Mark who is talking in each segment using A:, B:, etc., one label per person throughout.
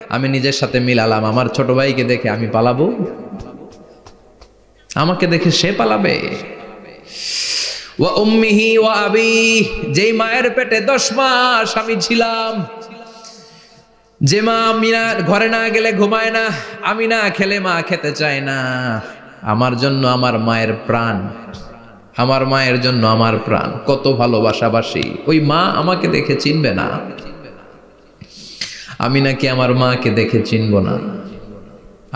A: আমি নিজের সাথে মিলালাম, আমার ছোট ভাইকে দেখে আমি পালাবো? আমাকে দেখে সে পালাবে? ওয়া উম্মিহি ওয়া আবি, যেই মায়ের পেটে 10 মাস আমি ছিলাম, যে মা আমি না ঘরে না গেলে ঘুমায় না, আমি না খেলে মা খেতে চায় না, আমার জন্য আমার মায়ের প্রাণ, আমার মায়ের জন্য আমার প্রাণ, কত ভালোবাসাবাসী। ওই মা আমাকে দেখে চিনবে না, আমি নাকি আমার মাকে দেখে চিনব না?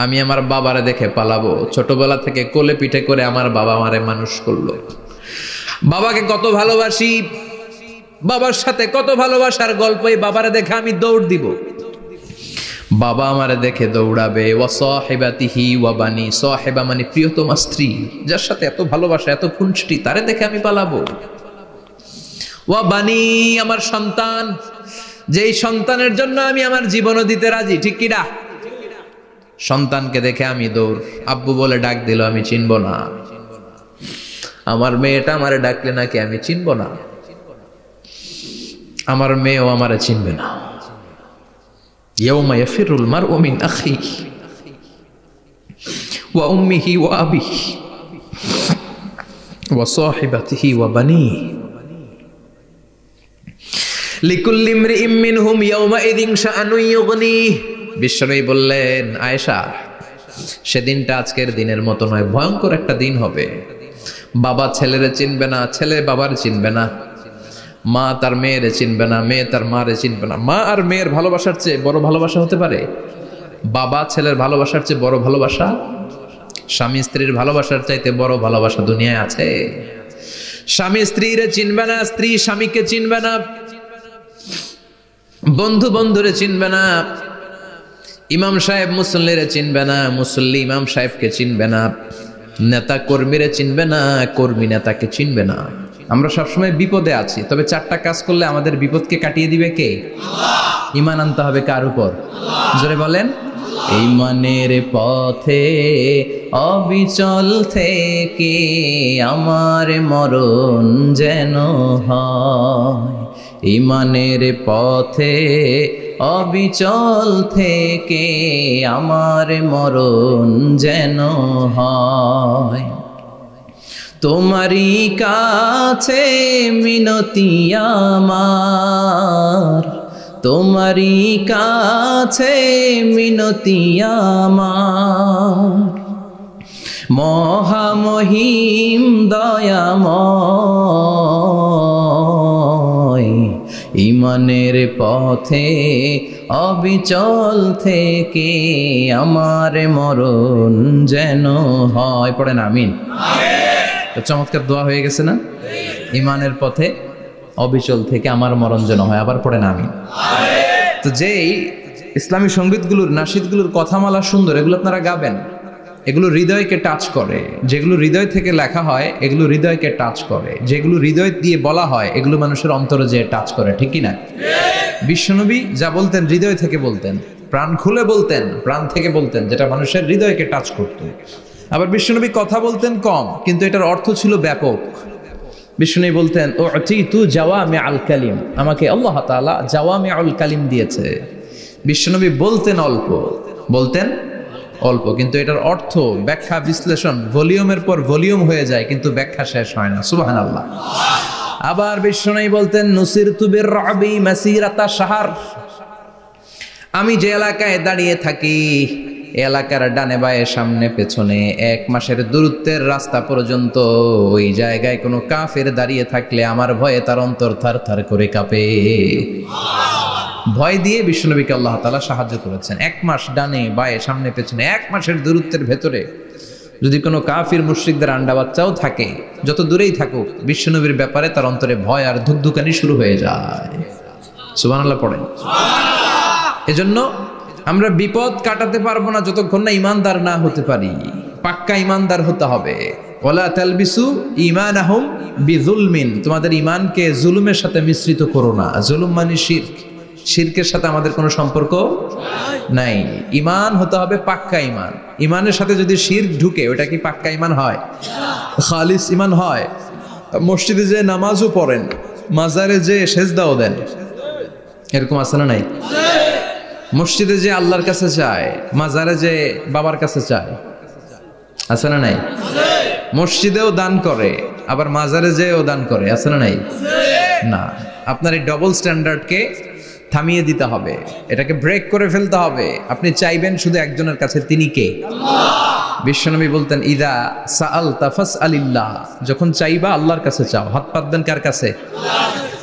A: আমি আমার বাবারে দেখে পালাবো? ছোটবেলা থেকে কোলে পিঠে করে আমার বাবা আমারে মানুষ করলো, বাবাকে কত ভালোবাসি, বাবার সাথে কত ভালোবাসার গল্প, এই বাবারে দেখে আমি দৌড় দিব, বাবা আমারে দেখে দৌড়াবে। ওয়া সাহিবাতিহি ওয়া বানি, সাহিবা মানে প্রিয়তমা স্ত্রী, যার সাথে এত ভালোবাসা এত খুনসুটি, তারে দেখে আমি পালাবো। ওয়া বানি, আমার সন্তান, যেই সন্তানের জন্য আমি আমার জীবনও দিতে রাজি, ঠিক কি না? সন্তানকে দেখে আমি দৌড়, আব্বু বলে ডাক দিল আমি চিনব না, আমার মেয়েটা আমারে ডাকলে নাকি আমি চিনব না, আমার মেয়েও আমারে চিনবে না। ইয়াউমা ইয়াফিরুল মারউ মিন আখিহি ওয়া উম্মিহি ওয়া আবিহি ওয়া সাহিবাতিহি ওয়া বানিহি লিকুল্লি ইমরিইম মিনহুম ইয়াউমাইযিন শাআনুন ইউগনিহি। বিশ্বনবী বললেন, আয়েশা, সেদিনটা আজকের দিনের মতো নয়, ভয়ঙ্কর একটা দিন হবে। বাবা ছেলেরে চিনবে না, ছেলে বাবার চিনবে না, মা তার মেয়েরে চিনবে না, মেয়ে তার মারে চিনবে না। মা আর মেয়ের ভালোবাসার চেয়ে বড় ভালোবাসা হতে পারে? বাবা ছেলের ভালোবাসার চেয়ে বড় ভালোবাসা? স্বামী স্ত্রীর ভালোবাসার চাইতে বড় ভালোবাসা দুনিয়ায় আছে? স্বামী স্ত্রীরে চিনবে না, স্ত্রী স্বামীকে চিনবে না, বন্ধু বন্ধুরে চিনবে না, ইমাম সাহেব মুসল্লিরে চিনবে না, মুসল্লি ইমাম সাহেবকে চিনবে না, নেতা কর্মীরে চিনবে না, কর্মী নেতাকে চিনবে না। আমরা সবসময় বিপদে আছি, তবে 4টা কাজ করলে আমাদের বিপদকে কাটিয়ে দিবে কে? আল্লাহ। ঈমান আনতে হবে কার উপর? জোরে বলেন। ঈমানের পথে অবিচল থেকে আমার মরণ যেন হয়, ঈমানের পথে অবিচল থেকে আমার মরণ যেন হয়। তোমারই কাছে মিনতি আমার, তোমারই কাছে মিনতি আমার, মহামহিম দয়াময়, ঈমানের পথে অবিচল থেকে আমার মরণ যেন হয়। পড়েন আমিন। চমৎকার দোয়া হয়ে গেছে না? ঈমানের পথে অবিচল থেকে আমার মরণ যেন হয়। আবার পড়েন আমিন। তো যেই ইসলামী সঙ্গীতগুলোর নাশিদগুলোর কথামালা সুন্দর, এগুলো আপনারা গাবেন, এগুলো হৃদয়কে টাচ করে। যেগুলো হৃদয় থেকে লেখা হয় এগুলো হৃদয়কে টাচ করে, যেগুলো হৃদয় দিয়ে বলা হয় এগুলো মানুষের অন্তরে যে টাচ করে, ঠিক কি না? বিশ্বনবী যা বলতেন হৃদয় থেকে বলতেন, প্রাণ খুলে বলতেন, প্রাণ থেকে বলতেন, যেটা মানুষের হৃদয়কে টাচ করত। আবার বিশ্বনবী কথা বলতেন কম, কিন্তু এটার অর্থ ছিল ব্যাপক। বিশ্বনবী বলতেন, ও তু জাওয়ামি আল কালিম, আমাকে আল্লাহ তাআলা জাওয়ামি আল কালিম দিয়েছে। বিশ্বনবী বলতেন অল্প, বলতেন অল্প, কিন্তু এটার অর্থ ব্যাখ্যা বিশ্লেষণ ভলিউমের পর ভলিউম হয়ে যায়, কিন্তু ব্যাখ্যা শেষ হয় না। সুবহানাল্লাহ। আবার বিশ্বনবী বলতেন, নুসিরতু বির-রা'বি মাসিরাতা শাহর, আমি যে এলাকায় দাঁড়িয়ে থাকি এলাকার ডানে বায়ে সামনে পেছনে 1 মাসের দূরত্বের রাস্তা পর্যন্ত ওই জায়গায় কোনো কাফের দাঁড়িয়ে থাকলে আমার ভয়ে তার অন্তর থার থার করে কাঁপে। ভয় দিয়ে বিশ্বনবীকে আল্লাহ তাআলা সাহায্য করেছেন। 1 মাস ডানে বায়ে সামনে পেছনে 1 মাসের দূরত্বের ভেতরে যদি কোনো কাফির মুশরিকদের আন্ডা বাচ্চাও থাকে, যত দূরেই থাকুক, বিশ্বনবীর ব্যাপারে তার অন্তরে ভয় আর ধুকধুকানি শুরু হয়ে যায়। সুবহানাল্লাহ পড়েন। এজন্য আমরা বিপদ কাটাতে পারবো না যতক্ষণ না ঈমানদার না হতে পারি। পাক্কা ঈমানদার হতে হবে। ওয়ালা তালবিসু ঈমানাহুম বিযুলমিন, তোমাদের ঈমানকে জুলুমের সাথে মিশ্রিত করো না। জুলুম মানে শিরক, শিরকের সাথে আমাদের কোনো সম্পর্ক নাই। ঈমান হতে হবে পাক্কা ঈমান। ঈমানের সাথে যদি শিরক ঢুকে ওটা কি পাক্কা ঈমান হয়? খালিস ঈমান হয়? মসজিদে যে নামাজও পড়েন, মাজারে যে সেজদাও দেন, এরকম আছে না নাই? মসজিদে যে আল্লাহর কাছে চায়, মাজারে যে বাবার কাছে চায়, আছে না নাই? মসজিদেও দান করে, আবার মাজারে যেও দান করে, আছে না নাই? না, আপনার এই ডবল স্ট্যান্ডার্ডকে থামিয়ে দিতে হবে, এটাকে ব্রেক করে ফেলতে হবে। আপনি চাইবেন শুধু একজনের কাছে, তিনি কে? বিশ্বনবী বলতেন, ইদা সাআলতা ফাসআলিল্লাহ, যখন চাইবা আল্লাহর কাছে চাও। হাত পাতবেন কার কাছে?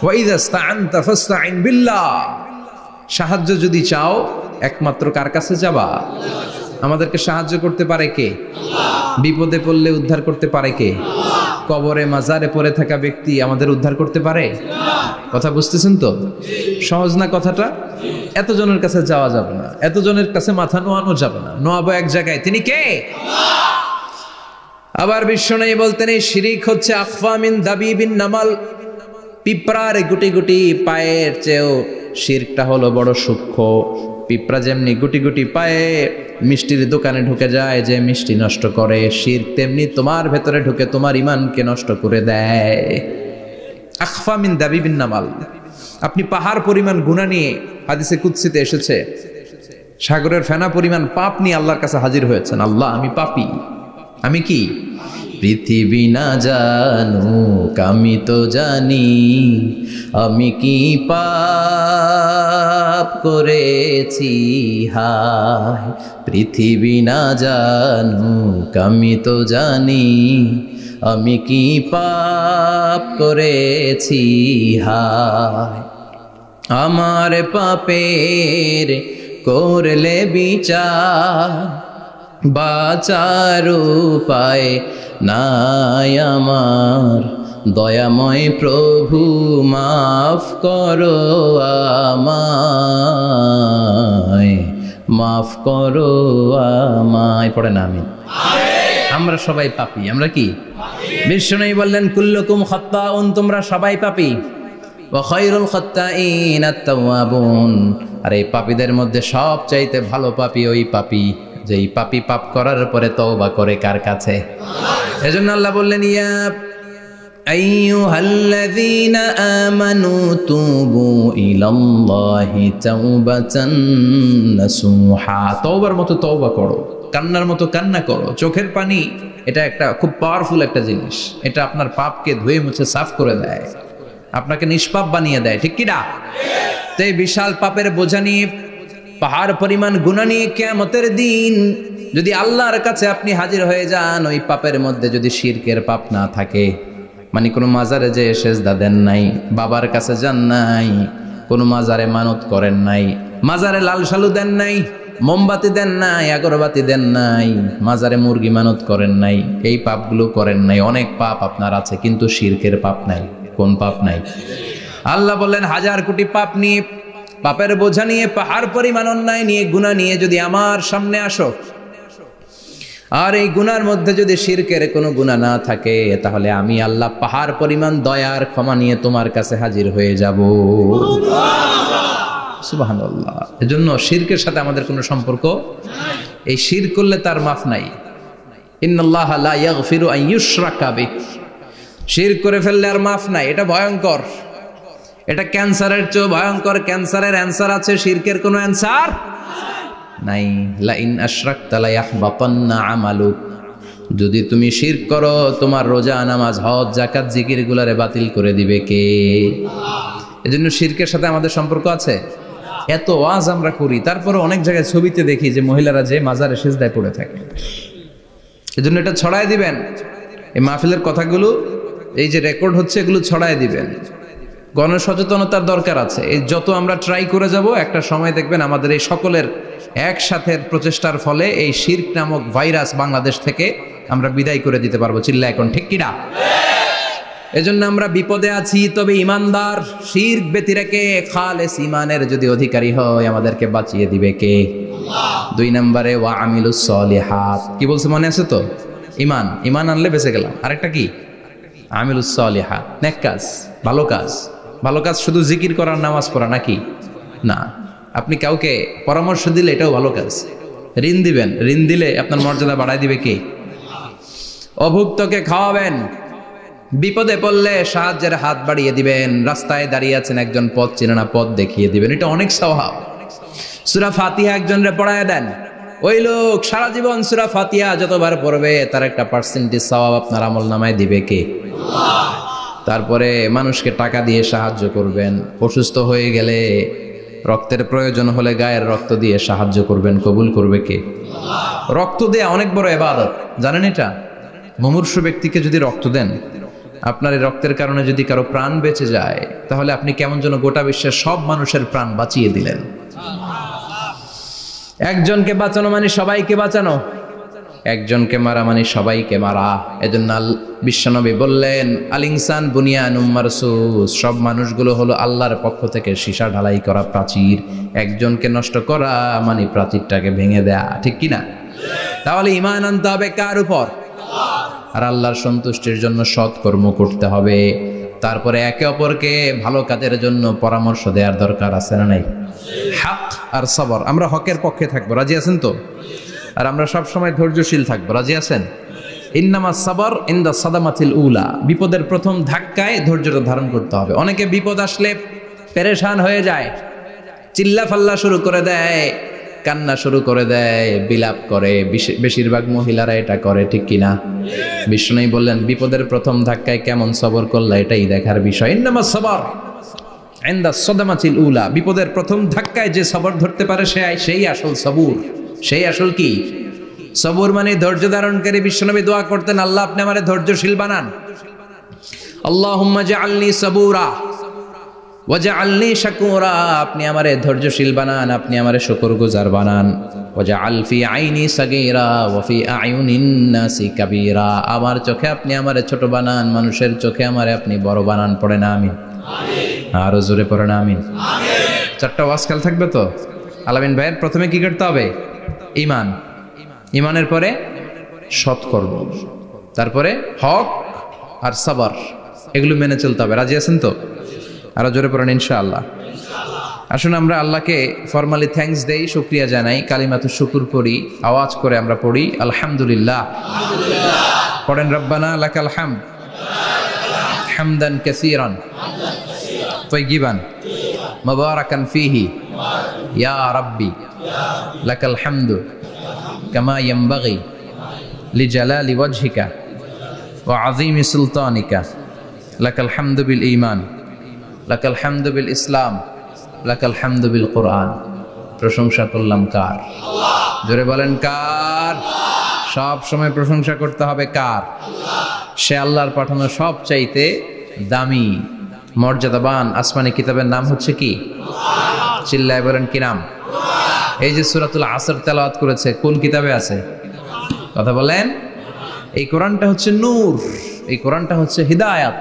A: ওয়া ইদা ইসতাআনতা ফাসতাইন বিল্লাহ, সাহায্য যদি চাও একমাত্র কার কাছে যাবা? আমাদেরকে সাহায্য করতে পারে কে? বিপদে পড়লে উদ্ধার করতে পারে কে? কবরে মাজারে পড়ে থাকা ব্যক্তি আমাদের উদ্ধার করতে পারে? কথা বুঝতেছেন তো? সহজ না কথাটা? এতজনের কাছে যাওয়া যাবে না, এতজনের কাছে মাথা নোয়ানো যাবে না, নোয়াবো এক জায়গায়, তিনি কে? আবার বিশ্বনবী বলতেন, এই শিরিক হচ্ছে আখফা মিন দাবিবিন নামাল, পিঁপড়ার গুটি গুটি পায়ের চেয়েও শিরকটা হলো বড় সূক্ষ্ম। পিঁপড়া যেমনি গুটি গুটি পায়ে মিষ্টির দোকানে ঢুকে যায়, যে মিষ্টি নষ্ট করে, শিরক তেমনি তোমার ভেতরে ঢুকে তোমার ঈমানকে নষ্ট করে দেয়। আখফা মিন দাবিবিন নামাল। আপনি পাহাড় পরিমাণ গুনাহ নিয়ে, হাদিসে কুদসিতে এসেছে, সাগরের ফেনা পরিমাণ পাপ নিয়ে আল্লাহর কাছে হাজির হয়েছেন। আল্লাহ, আমি পাপী, আমি কি? পৃথিবী না জানুক আমি তো জানি, আমি কি পাপ করেছি হায়। পৃথিবী না জানুক আমি তো জানি, আমি কি পাপ করেছি হায়। আমার পাপের করলে বিচার, বাঁচার উপায় নাই আমার। দয়াময় প্রভু মাফ করো আমায়, মাফ করো আমায়। পড়ে না আমি? আমরা সবাই পাপী। আমরা কি? বিশ্বনবী বললেন, কুল্লুকুম খাত্তাউন, তোমরা সবাই পাপী। ওয়া খায়রুল খাত্তাইন আত-তাওয়াবুন, আর এই পাপীদের মধ্যে সবচাইতে ভালো পাপী ওই পাপী যেই পাপী পাপ করার পরে তওবা করে কার কাছে? এজন্য আল্লাহ বললেন, ইয়া আইয়ুহাল্লাযীনা আমানু তুবু ইলাল্লাহি তাওবাতান নাসুহা, তওবার মতো তওবা করো, কান্নার মতো কান্না করো। চোখের পানি এটা একটা খুব পাওয়ারফুল একটা জিনিস, এটা আপনার পাপকে ধুয়ে মুছে সাফ করে দেয়, আপনাকে নিষ্পাপ বানিয়ে দেয়, ঠিক কি না? তো এই বিশাল পাপের বোঝা নিয়ে, পাহাড় পরিমাণ গুনাহ নিয়ে কিয়ামতের দিন যদি আল্লাহর কাছে আপনি হাজির হয়ে যান, ওই পাপের মধ্যে যদি শিরকের পাপ না থাকে, মানে কোনো মাজারে যে সেজদা দেন নাই, বাবার কাছে যান নাই, কোনো মাজারে মানত করেন নাই, মাজারে লাল শালু দেন নাই, মোমবাতি দেন নাই, আগরবাতি দেন নাই, মাজারে মুরগি মানত করেন নাই, এই পাপগুলো করেন নাই, অনেক পাপ আপনার আছে, কিন্তু শিরকের পাপ নাই। কোন পাপ নাই? আল্লাহ বললেন, হাজার কোটি পাপ নিয়ে, পাপের বোঝা নিয়ে, পাহাড় পরিমাণ অন্যায় নিয়ে, গুনাহ নিয়ে যদি আমার সামনে আসো, আর এই গুনার মধ্যে যদি শিরকের কোনো গুনাহ না থাকে, তাহলে আমি আল্লাহ পাহাড় পরিমাণ দয়ার ক্ষমা নিয়ে তোমার কাছে হাজির হয়ে যাব। সুবহানাল্লাহ। এজন্য শিরকের সাথে আমাদের কোনো সম্পর্ক নাই। এই শিরক করলে তার মাফ নাই। ইন্নাল্লাহা লা ইয়াগফিরু আন ইউশরাকা বিহি, শিরক করে ফেললে আর মাফ নাই। এটা ভয়ঙ্কর, এটা ক্যান্সারের চেয়ে ভয়ঙ্কর। ক্যান্সারের অ্যান্সার আছে, শিরকের কোনো অ্যান্সার নাই। লা ইন আশরাকতা লা ইয়াহবাতান্না আমালুক, যদি তুমি শিরক করো, তোমার রোজা, নামাজ, হজ, যাকাত, জিকির গুলারে বাতিল করে দিবে কে? এজন্য শিরকের সাথে আমাদের সম্পর্ক আছে। এত ওয়াজ আমরা করি, তারপরে অনেক জায়গায় ছবিতে দেখি যে মহিলারা যে মাজারে সিজদায় পড়ে থাকে। এজন্য এটা ছড়ায় দিবেন, এই মাহফিলের কথাগুলো, এই যে রেকর্ড হচ্ছে, এগুলো ছড়ায় দিবেন। গণসচেতনতার দরকার আছে। এই যত আমরা ট্রাই করে যাব, একটা সময় দেখবেন আমাদের এই সকলের একসাথে প্রচেষ্টার ফলে এই শিরক নামক ভাইরাস বাংলাদেশ থেকে আমরা বিদায় করে দিতে পারবো। চিল্লা এখন, ঠিক কিনা? এজন্য আমরা বিপদে আছি, তবে ইমানদার, শিরক ব্যতি রেখে খালেস ইমানের যদি অধিকারী হয়, আমাদেরকে বাঁচিয়ে দিবে কে? দুই নম্বরে ওয়া আমিলুস সলিহাত, কি বলছে মনে আছে তো? ইমান, ইমান আনলে বেঁচে গেলাম। আরেকটা কি? আমিলুস সলিহাত, নেক কাজ, ভালো কাজ। ভালো কাজ শুধু জিকির করার, নামাজ পড়া নাকি? না। আপনি কাউকে পরামর্শ দিলে এটাও ভালো কাজ। ঋণ দিবেন, ঋণ দিলে আপনার মর্যাদা বাড়ায় দিবে কে? অভুক্তকে খাওয়াবেন, বিপদে পড়লে সাহায্যের হাত বাড়িয়ে দিবেন, রাস্তায় দাঁড়িয়ে আছেন একজন, পথ চেনে না, পথ দেখিয়ে দিবেন, এটা অনেক সওয়াব। সূরা ফাতিহা একজনরে পড়ায় দেন, ওই লোক সারা জীবন সূরা ফাতিহা যতবার পড়বে তার একটা পার্সেন্টেজ সওয়াব আপনার আমলনামায় দিবে কে? আল্লাহ। তারপরে মানুষকে টাকা দিয়ে সাহায্য করবেন, অসুস্থ হয়ে গেলে রক্তের প্রয়োজন হলে গায়ের রক্ত দিয়ে সাহায্য করবেন, কবুল করবে কে? আল্লাহ। রক্ত দেয়া অনেক বড় ইবাদত, জানেন এটা? মুমূর্ষু ব্যক্তিকে যদি রক্ত দেন, আপনার এই রক্তের কারণে যদি কারো প্রাণ বেঁচে যায়, তাহলে আপনি কেমন যেন গোটা বিশ্বের সব মানুষের প্রাণ বাঁচিয়ে দিলেন। একজনকে বাঁচানো মানে সবাইকে বাঁচানো, একজনকে মারা মানে সবাইকে মারা। এজন্য বিশ্বনবী বললেন, আল ইনসান বুনিয়ানুম মারসুস, সব মানুষগুলো হলো আল্লাহর পক্ষ থেকে সীসা ঢালাই করা প্রাচীর। একজনকে নষ্ট করা মানে প্রাচীরটাকে ভেঙে দেয়া, ঠিক কিনা? তাহলে ঈমান আনতে হবে কার উপর? আর আল্লাহর সন্তুষ্টির জন্য সৎ কর্ম করতে হবে। তারপরে একে অপরকে ভালো কাজের জন্য পরামর্শ দেওয়ার দরকার আছে না নাই? হক আর সবর, আমরা হকের পক্ষে থাকবো, রাজি আছেন তো? আর আমরা সব সময় ধৈর্যশীল থাকবো, রাজি আছেন? ইন্নামাস সাবর ইনদা সাদামাতিল উলা, বিপদের প্রথম ধাক্কায় ধৈর্যটা ধারণ করতে হবে। অনেকে বিপদ আসলে পেরেশান হয়ে যায়, চিল্লা ফাল্লা শুরু করে দেয়, কান্না শুরু করে দেয়, বিলাপ করে। বেশিরভাগ মহিলারা এটা করে, ঠিক কিনা? বিষ্ণুই বললেন, বিপদের প্রথম ধাক্কায় কেমন সবর করলা এটাই দেখার বিষয়। ইন্নামাস সাবর ইনদা সাদামাতিল উলা, বিপদের প্রথম ধাক্কায় যে সবর ধরতে পারে সেই আসল সবুর, সেই আসল কি সবুর মানে ধৈর্য ধারণকারী। বিশ্বনবী দোয়া করতেন, আল্লাহ আপনি আমারে ধৈর্যশীল বানান। আল্লাহুম্মা জাআলনি সাবুরা ওয়াজআলনি শাকুরা, আপনি আমারে ধৈর্যশীল বানান, আপনি আমারে শুকরগুজার বানান। ওয়াজআল ফি আইনি সাগীরা ওয়া ফি আয়ুনিন নাসি কাবীরা, আমার চোখে আপনি আমারে ছোট বানান, মানুষের চোখে আমারে আপনি বড় বানান। পড়েন আমিন। আমিন। আরো জোরে পড়েন আমিন। আমিন। চারটা ওয়াজ কাল থাকবে তো? আলামিন ভাইয়ের প্রথমে কি করতে হবে? ঈমান। ঈমানের পরে সৎকর্ম, তারপরে হক আর সবর, এগুলো মেনে চলতে হবে। রাজি আছেন তো? আরো জোরে পড়েন ইনশাআল্লাহ। আসুন আমরা আল্লাহকে ফরমালি থ্যাঙ্কস দেই, শুকরিয়া জানাই, কালিমাতুশ শুকুর পড়ি, আওয়াজ করে আমরা পড়ি আলহামদুলিল্লাহ। পড়েন রব্বানা লাকাল হামদ হামদান কাসীরান তাইয়িবান মুবারাকান ফীহি ইয়া রাব্বি লাকাল হামদু কামা ইয়ানবাগি লিজালালি ওয়াজহিকা ওয়া আযীমি সুলতানিকা লাকাল হামদু বিল ঈমান লাকাল হামদু বিল ইসলাম লাকাল হামদু বিল কুরআন। প্রশংসা করলাম কার? আল্লাহ। জোরে বলেন কার? সব সময় প্রশংসা করতে হবে কার? আল্লাহ। সে আল্লাহর পাঠানো সবচাইতে দামি মর্যাদাবান আসমানি কিতাবের নাম হচ্ছে কি? কুরআন। চিল্লায় বলেন কি নাম? কুরআন। এই যে সূরাতুল আসর তেলাওয়াত করেছে, কোন কিতাবে আছে? কথা বলেন। এই কোরআনটা হচ্ছে নূর, এই কোরআনটা হচ্ছে হিদায়াত,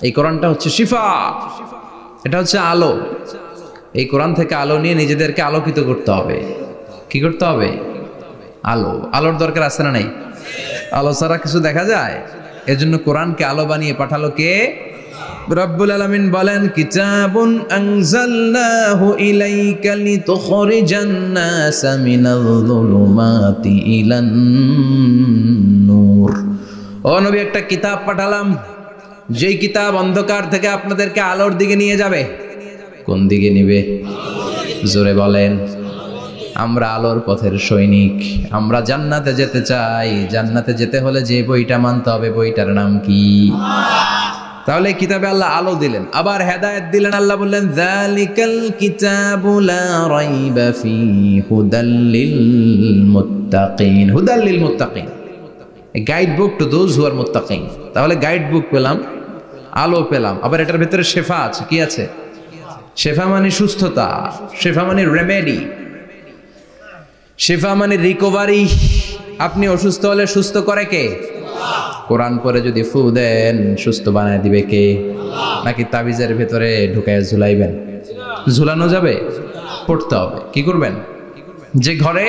A: এই কোরআনটা হচ্ছে শিফা, এটা হচ্ছে আলো। এই কোরআন থেকে আলো নিয়ে নিজেদেরকে আলোকিত করতে হবে। কি করতে হবে? আলো। আলোর দরকার আছে না নাই? আলো ছাড়া কিছু দেখা যায়? এজন্য কোরআনকে আলো বানিয়ে পাঠালো কে? রব্বুল আলামিন বলেন, কিতাবুন আনজালনাহু ইলাইকা লিতুখরিজান নাসা মিনাল যুলুমাতি ইলান নূর। ও নবী, একটা কিতাব পাঠালাম, যেই কিতাব অন্ধকার থেকে আপনাদেরকে আলোর দিকে নিয়ে যাবে। কোন দিকে নিবে? জোরে বলেন। আমরা আলোর পথের সৈনিক, আমরা জান্নাতে যেতে চাই। জান্নাতে যেতে হলে যে বইটা মানতে হবে, বইটার নাম কি? তাহলে কিতাবে আল্লাহ আলো দিলেন, আবার হেদায়েত দিলেন। আল্লাহ বললেন, যালিকাল কিতাবু লা রাইবা ফীহি হুদাল লিল মুত্তাকিন। হুদাল লিল মুত্তাকিন, a guide book to those who are muttaqin। তাহলে গাইড বুক পেলাম, আলো পেলাম, আবার এটার ভিতরে শেফা আছে। কি আছে? শেফা মানে সুস্থতা, শেফা মানে রেমেডি, শেফা মানে রিকভারি। আপনি অসুস্থ হলে সুস্থ করে কে? কোরআন পরে যদি ফু দেন, সুস্থ বানায় দিবে কে? নাকি তাবিজের ভেতরে ঢুকায় ঝুলাইবেন? ঝুলানো যাবে? পড়তে হবে। কি করবেন? যে ঘরে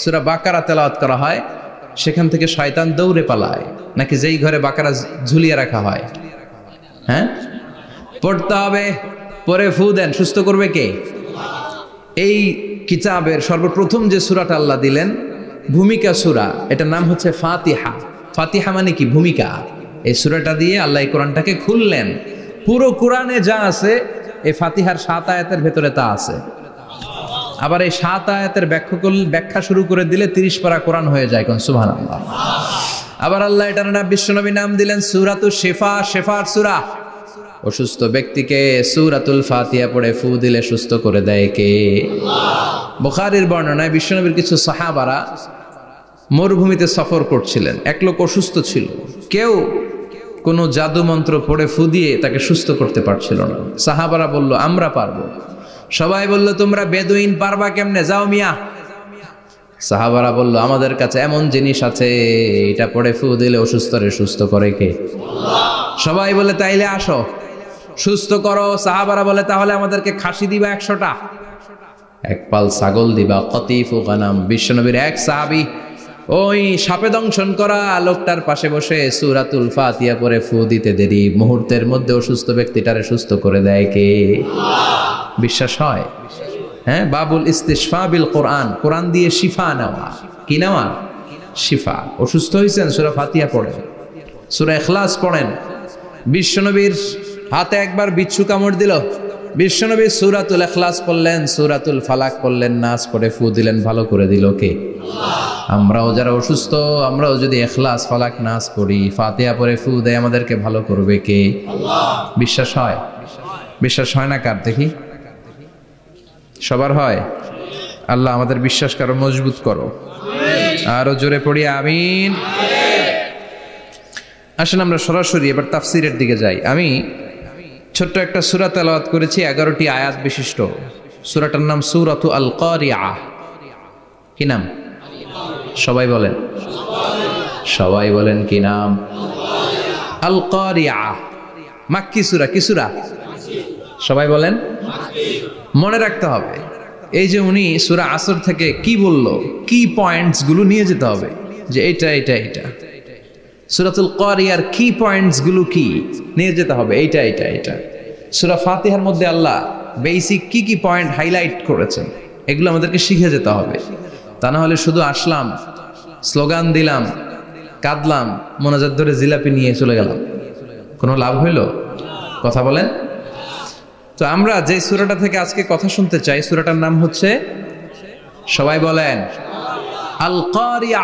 A: সূরা বাকারা তেলাওয়াত করা হয় সেখান থেকে শয়তান দৌড়ে পালায়, নাকি যেই ঘরে বাকারা ঝুলিয়ে রাখা হয়? হ্যাঁ, পড়তে হবে। পরে ফু দেন, সুস্থ করবে কে? এই কিতাবের সর্বপ্রথম যে সূরাটা আল্লাহ দিলেন, ভূমিকা সূরা, এটার নাম হচ্ছে ফাতিহা। ফাতিহা মানে কি? ভূমিকা। এই সূরাটা দিয়ে আল্লাহ এই কোরআনটাকে খুললেন। পুরো কোরআনে যা আছে এই ফাতিহার 7 আয়াতের ভেতরে তা আছে। আবার এই 7 আয়াতের ব্যাখ্যা শুরু করে দিলে 30 পারা কোরআন হয়ে যায়, কোন সুবহানাল্লাহ। আবার আল্লাহ এটার নাম বিশ্বনবী নাম দিলেন সূরাতুশ শিফা, শিফার সূরা। অসুস্থ ব্যক্তিকে সূরাতুল ফাতিহা পড়ে ফু দিলে সুস্থ করে দেয় কে? আল্লাহ। বুখারীর বর্ণনায় বিশ্বনবীর কিছু সাহাবারা মরুভূমিতে সফর করছিলেন, এক লোক অসুস্থ ছিল, কেউ কোনো জাদু মন্ত্র পড়ে ফু দিয়ে তাকে সুস্থ করতে পারছিল না। সাহাবারা বলল আমরা পারবো। সবাই বলল তোমরা বেদুইন, পারবা কেমনে, যাও মিয়া। সাহাবারা বলল আমাদের কাছে এমন জিনিস আছে, এটা পড়ে ফু দিলে অসুস্থরে সুস্থ করে কে? আল্লাহ। সবাই বলে তাইলে আসো সুস্থ করো। সাহাবারা বলে তাহলে আমাদেরকে খাসি দিবা 100টা, এক পাল ছাগল দিবা, কতিফু গানাম। বিশ্বনবীর এক সাহাবী ওই সাপে দংশন করা লোকটার পাশে বসে সূরাতুল ফাতিহা পড়ে ফু দিতে দেরি মুহূর্তের মধ্যে অসুস্থ ব্যক্তিটারে সুস্থ করে দেয় কে? আল্লাহ। বিশ্বাস হয়? হ্যাঁ, বাবুল ইস্তিশফা বিল কোরআন, কোরআন দিয়ে শিফা নেওয়া। কি নেওয়া? শিফা। অসুস্থ হয়েছেন, সূরা ফাতিহা পড়েন, সূরা ইখলাস পড়েন। বিশ্বনবীর হাতে একবার বিচ্ছু কামড় দিল, বিশ্বনবী সূরাতুল ইখলাস পড়লেন, সূরাতুল ফালাক পড়লেন, নাস পড়ে ফু দিলেন, ভালো করে দিল কে? আল্লাহ। আমরাও যারা অসুস্থ, আমরাও যদি ইখলাস ফালাক নাস পড়ি, ফাতিহা পড়ে ফু দেয়, আমাদেরকে ভালো করবে কে? আল্লাহ। বিশ্বাস হয়? বিশ্বাস হয় না কার দেখি? সবার হয়? আল্লাহ আমাদের বিশ্বাস কারো মজবুত করো, আরো জোরে পড়ি আমিন। আসেন আমরা সরাসরি এবার তাফসিরের দিকে যাই। আমি ছোট্ট একটা সূরা তেলাওয়াত করেছি, 11টি আয়াত বিশিষ্ট। সূরাটার নাম সূরাতু আল কারিয়া। কি নাম? সবাই বলেন, সবাই বলেন কি নাম? আল কারিয়া। মাক্কি সূরা। কি সূরা? সবাই বলেন। মনে রাখতে হবে, এই যে উনি সূরা আসর থেকে কি বলল, কি পয়েন্টস গুলো নিয়ে যেতে হবে, যে এটা এটা এটা। সূরাতুল কারিয়ার কি পয়েন্টস গুলো কি নিয়ে যেতে হবে, এইটা এটা এটা। সূরা ফাতিহার মধ্যে আল্লাহ বেসিক কি কি পয়েন্ট হাইলাইট করেছেন, এগুলো আমাদেরকে শিখে যেতে হবে। তা না হলে শুধু আসলাম, স্লোগান দিলাম, কাঁদলাম, মোনাজাত ধরে জিলাপি নিয়ে চলে গেলাম, কোনো লাভ হইল? কথা বলেন। তো আমরা যে সূরাটা থেকে আজকে কথা শুনতে চাই, সূরাটার নাম হচ্ছে, সবাই বলেন, আল কারিয়া।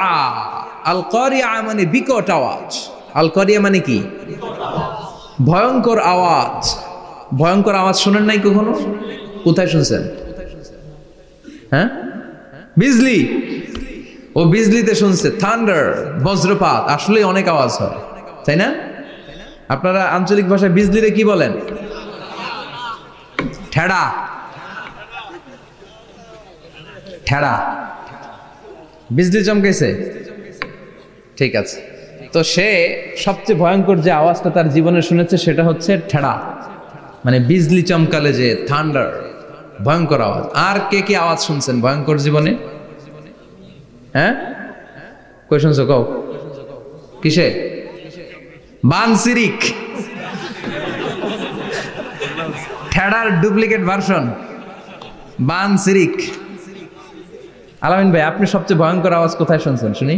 A: আল কারিয়া মানে বিকট আওয়াজ। আল কারিয়া মানে কি? ভয়ঙ্কর আওয়াজ। ভয়ঙ্কর আওয়াজ শুনেন নাই কখনো? কোথায় শুনছেন? হ্যাঁ, বিজলি। ও বিজলিতে শুনছে, থান্ডার, বজ্রপাত। আসলে অনেক আওয়াজ হয়, তাই না? আপনারা আঞ্চলিক ভাষায় বিজলিতে কি বলেন? ঠেড়া। ঠেড়া। বিজলি চমকেছে, ঠিক আছে। তো সে সবচেয়ে ভয়ঙ্কর যে আওয়াজটা তার জীবনে শুনেছে সেটা হচ্ছে ঠেড়া, মানে বিজলি চমকালে যে থান্ডার, ভয়ঙ্কর আওয়াজ। আর কে কি আওয়াজ শুনছেন ভয়ঙ্কর জীবনে? হ্যাঁ, কই শুনছো? কও কিসে? বানসিরিক, ঠেড়ার ডুপ্লিকেট ভার্সন বানসিরিক। আলামিন ভাই, আপনি সবচেয়ে ভয়ঙ্কর আওয়াজ কোথায় শুনছেন শুনি?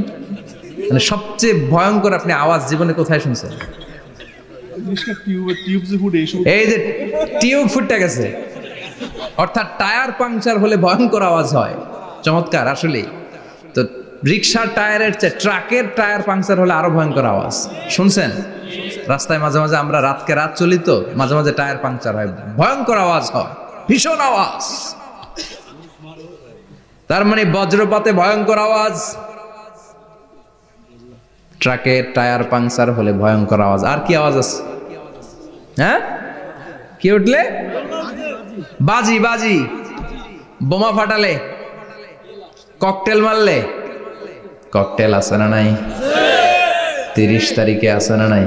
A: মানে সবচেয়ে ভয়ঙ্কর আপনি আওয়াজ জীবনে কোথায় শুনছেন? এই যে টিউব ফুটে গেছে, অর্থাৎ টায়ার পাংচার হলে ভয়ঙ্কর আওয়াজ হয়। চমৎকার আসলে। তো রিক্সার টায়ারের চেয়ে ট্রাকের টায়ার পাংচার হলে আরো ভয়ঙ্কর আওয়াজ শুনছেন? রাস্তায় মাঝে মাঝে আমরা রাতকে রাত চলি, তো মাঝে মাঝে টায়ার পাংচার হয়, ভয়ঙ্কর আওয়াজ হয়, ভীষণ আওয়াজ। তার মানে বজ্রপাতে ভয়ঙ্কর আওয়াজ, ট্রাকের টায়ার পাংচার হলে ভয়ঙ্কর আওয়াজ। আর কি আওয়াজ আছে? হ্যাঁ, কি উঠলে? বাজি। বাজি, বোমা ফাটালে, ককটেল মারলে। ককটেল আছে না নাই? 30 তারিখে আছে না নাই?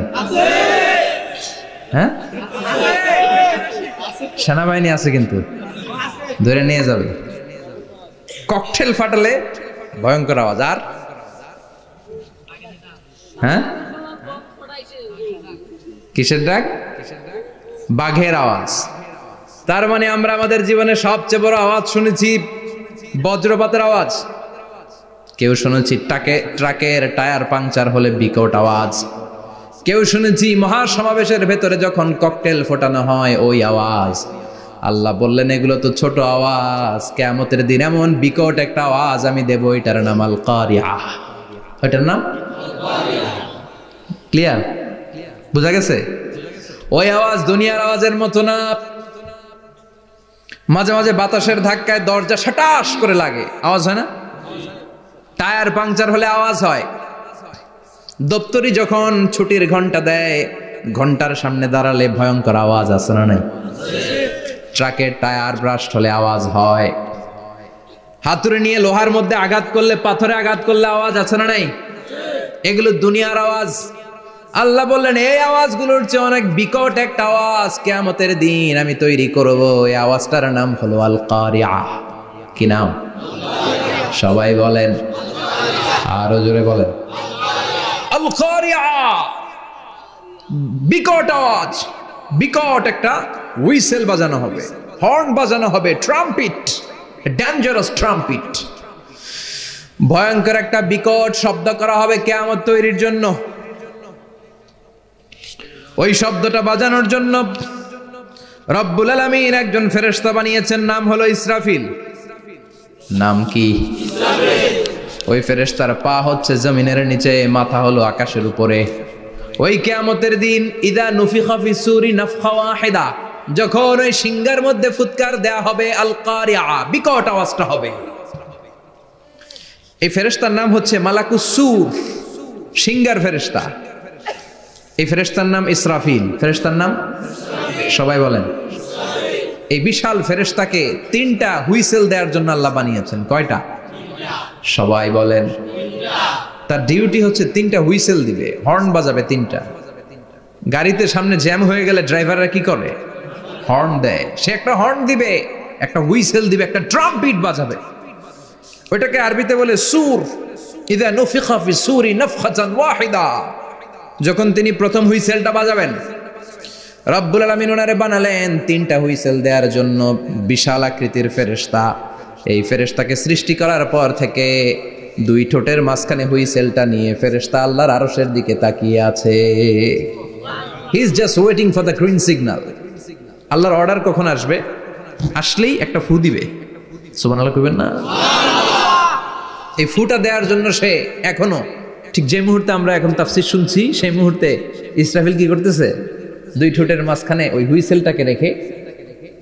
A: হ্যাঁ, সেনাবাহিনী আছে কিন্তু ধরে নিয়ে যাবে। ককটেল ফাটালে ভয়ঙ্কর আওয়াজ। আর হ্যাঁ, কিসের ডাক? বাঘের আওয়াজ। তার মানে আমরা আমাদের জীবনে সবচেয়ে বড় আওয়াজ শুনেছি বজ্রপাতের আওয়াজ। কেউ শুনেছি ট্রাকের টায়ার পাংচার হলে বিকট আওয়াজ। কেউ শুনেছি মহাসমাবেশের ভেতরে যখন ককটেল ফোটানো হয় ওই আওয়াজ। আল্লাহ বললেন এগুলো তো ছোট আওয়াজ, কিয়ামতের দিন এমন বিকট একটা আওয়াজ আমি দেব, এটার নাম আল কারিআহ। ওইটার নাম ক্লিয়ার, বুঝা গেছে? ওই আওয়াজ দুনিয়ার আওয়াজের মতো না। মাঝে মাঝে বাতাসের ধাক্কায় দরজা সাটাস করে লাগে, আওয়াজ হয় না? টায়ার পাংচার হলে আওয়াজ হয়। দপ্তরি যখন ছুটির ঘন্টা দেয়, ঘন্টার সামনে দাঁড়ালে ভয়ঙ্কর আওয়াজ আছে না নাই? ট্রাকের টায়ার ব্রাস্ট হলে আওয়াজ হয়। হাতুড়ি নিয়ে লোহার মধ্যে আঘাত করলে, পাথরে আঘাত করলে আওয়াজ আছে না নাই? এগুলো দুনিয়ার আওয়াজ। আল্লাহ বললেন এই আওয়াজগুলোর চেয়ে অনেক বিকট একটা আওয়াজ কিয়ামতের দিন আমি তৈরি করব। এই আওয়াজটার নাম হলো আল কারিআহ। কি নাম? সবাই বলেন, আরো জোরে বলেন, আল কারিআহ। বিকট আওয়াজ, বিকট একটা হুইসেল বাজানো হবে, হর্ন বাজানো হবে, ট্রাম্পিট, ডেঞ্জারাস ট্রাম্পিট। ভয়ঙ্কর একটা বিকট শব্দ করা হবে কিয়ামত তৈরির জন্য। ওই শব্দটা বাজানোর জন্য রব্বুল আলামিন একজন ফেরেশতা বানিয়েছেন, নাম হলো ইসরাফিল। নাম কি? ওই ফেরেশতার পা হচ্ছে জমিনের নিচে, মাথা হলো আকাশের উপরে। ওই কিয়ামতের দিন ইদা নুফিখা ফিস সূরি নাফখা ওয়াহিদা, যখন ওই সিংহার মধ্যে ফুৎকার দেয়া হবে, আল কারিআহ, বিকট আওয়াজটা হবে। এই ফেরেশতার নাম হচ্ছে মালাকুস সূর, সিংহার ফেরেশতা। এই ফেরেশতার নাম ইসরাফিল। ফেরেশতার নাম সবাই বলেন। এই বিশাল ফেরেশতাকে 3টা হুইসেল দেওয়ার জন্য আল্লাহ বানিয়েছেন। কয়টা? সবাই বলেন। তার ডিউটি হচ্ছে 3টা হুইসেল দিবে, হর্ন বাজাবে 3টা। গাড়িতে সামনে জ্যাম হয়ে গেলে ড্রাইভাররা কি করে? হর্ন দেয়। সে একটা হর্ন দিবে, একটা হুইসেল দিবে, একটা ট্রাম্পিট বাজাবে। ওইটাকে আরবিতে বলে সুর। ইদা নুফিখা ফিস সূরি নাফখাতান ওয়াহিদা, যখন তিনি প্রথম হুইসেলটা বাজাবেন, রব্বুল আলামিন ওনারে বানালেন 3টা হুইসেল দেওয়ার জন্য। বিশাল আকৃতির ফেরেশতা। এই ফেরেশতাকে সৃষ্টি করার পর থেকে 2 ঠোঁটের মাঝখানে হুইসেলটা নিয়ে ফেরেশতা আল্লাহর আরশের দিকে তাকিয়ে আছে। He is just waiting for the green signal. আল্লাহর অর্ডার কখন আসবে, আসলেই একটা ফু দিবে। সুবহানাল্লাহ কইবেন না? এই ফুটা দেওয়ার জন্য সে এখনো, ঠিক যে মুহূর্তে আমরা এখন তাফসীর শুনছি, সেই মুহূর্তে ইসরাফিল কি করতেছে? 2 ঠোঁটের মাঝখানে ওই হুইসেলটাকে রেখে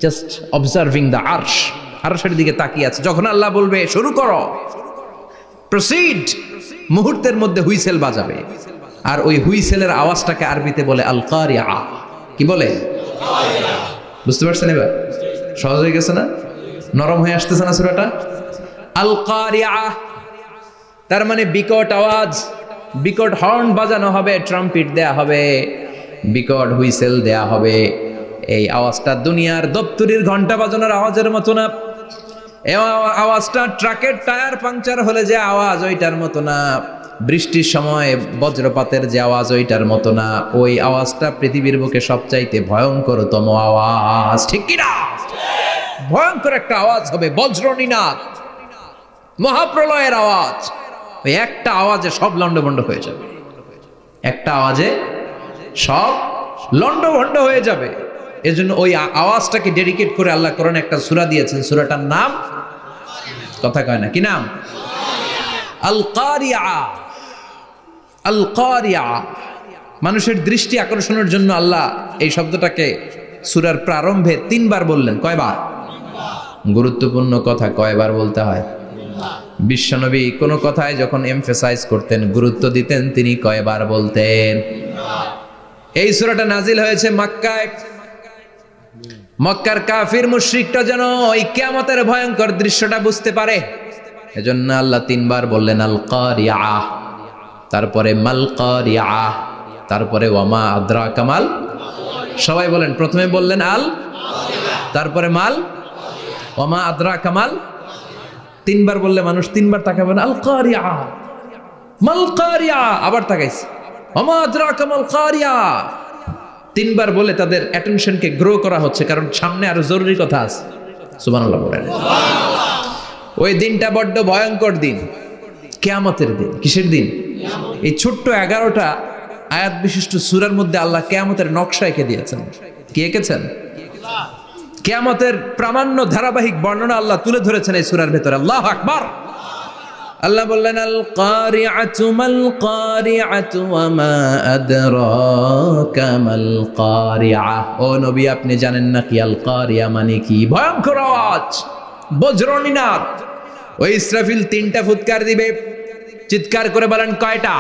A: জাস্ট অবজার্ভিং দ্য আরশ, আরশের দিকে তাকিয়ে আছে। যখন আল্লাহ বলবে শুরু করো, প্রসিড, মুহূর্তের মধ্যে হুইসেল বাজাবে। আর ওই হুইসেলের আওয়াজটাকে আরবিতে বলে আল কারিআহ। কি বলে? বুঝতে পারছেন এবার? সহজ হয়ে গেছে না? নরম হয়ে আসতেছে না সূরাটা? আল কারিআহ তার মানে বিকট আওয়াজ, বিকট হর্ন বাজানো হবে, ট্রাম্পিট দেয়া হবে, বিকট হুইসেল দেয়া হবে। এই আওয়াজটা দুনিয়ার দপ্তরির ঘন্টা বাজানোর আওয়াজের মতো না। এই আওয়াজটা ট্রাকের টায়ার পাংচার হলে যে আওয়াজ, ওইটার মতো না। বৃষ্টির সময় বজ্রপাতের যে আওয়াজ, ওইটার মতো না। ওই আওয়াজটা পৃথিবীর বুকে সবচাইতে ভয়ঙ্করতম আওয়াজ। ঠিক কিনা? ভয়ঙ্কর একটা আওয়াজ হবে, বজ্রনিনাদ, মহাপ্রলয়ের আওয়াজ। ওই একটা আওয়াজে সব লন্ডভন্ড হয়ে যাবে। একটা আওয়াজে সব লন্ডভন্ড হয়ে যাবে। এজন্য ওই আওয়াজটাকে ডেডিকেট করে আল্লাহ কোরআনে একটা সূরা দিয়েছেন। সূরাটার নাম, কথা কয় না, কি নাম? আল কারিআহ। আল কারিআহ। মানুষের দৃষ্টি আকর্ষণের জন্য আল্লাহ এই শব্দটাকে সূরার প্রারম্ভে 3 বার বললেন। কয়বার? গুরুত্বপূর্ণ কথা কয়বার বলতে হয়? বিশ্বনবী কোন কথায় যখন এমফাসাইজ করতেন, গুরুত্ব দিতেন, তিনি কয়বার বলতেন? এই সূরাটা নাজিল হয়েছে মক্কায়। মক্কার কাফির মুশরিকরা যেন ওই কিয়ামতের ভয়ঙ্কর দৃশ্যটা বুঝতে পারে, এজন্য আল্লাহ 3 বার বললেন আল কারিআহ, তারপরে মাল কারিআহ, তারপরে ওয়ামা আদরাকা মাল। সবাই বলেন। প্রথমে বললেন আল, তারপরে মাল, ওয়ামা আদরাকা মাল। 3 বার বললে মানুষ 3 বার তাকাবে না। আল কারিআহ, মাল কারিআহ, আবার তাকাইছে, ওয়ামা আদরাকা মাল কারিআহ। 3 বার বলে তাদের অ্যাটেনশনকে গ্রো করা হচ্ছে, কারণ সামনে আরো জরুরি কথা আছে। সুবহানাল্লাহ বলেন। ওই দিনটা বড্ড ভয়ঙ্কর দিন, কিয়ামতের দিন। কিসের দিন? এই ছোট্ট 11টা আয়াত বিশিষ্ট সূরার মধ্যে আল্লাহ কিয়ামতের নকশা এঁকে দিয়েছেন। কি এঁকেছেন? কিয়ামতের প্রামাণ্য ধারাবাহিক বর্ণনা আল্লাহ তুলে ধরেছেন এই সূরার ভেতরে। আল্লাহু আকবার। আল্লাহ বললেন আল কারিআতু মাল কারিআতু ওয়া মা আদরাকা মাল কারিআ। ও নবী, আপনি জানেন না কি আল কারিআ মানে কি? ভয়ঙ্কর আওয়াজ, বজ্রনিনাদ। ওই ইসরাফিল 3টা ফুৎকার দিবে। চিৎকার করে বলেন কয়টা?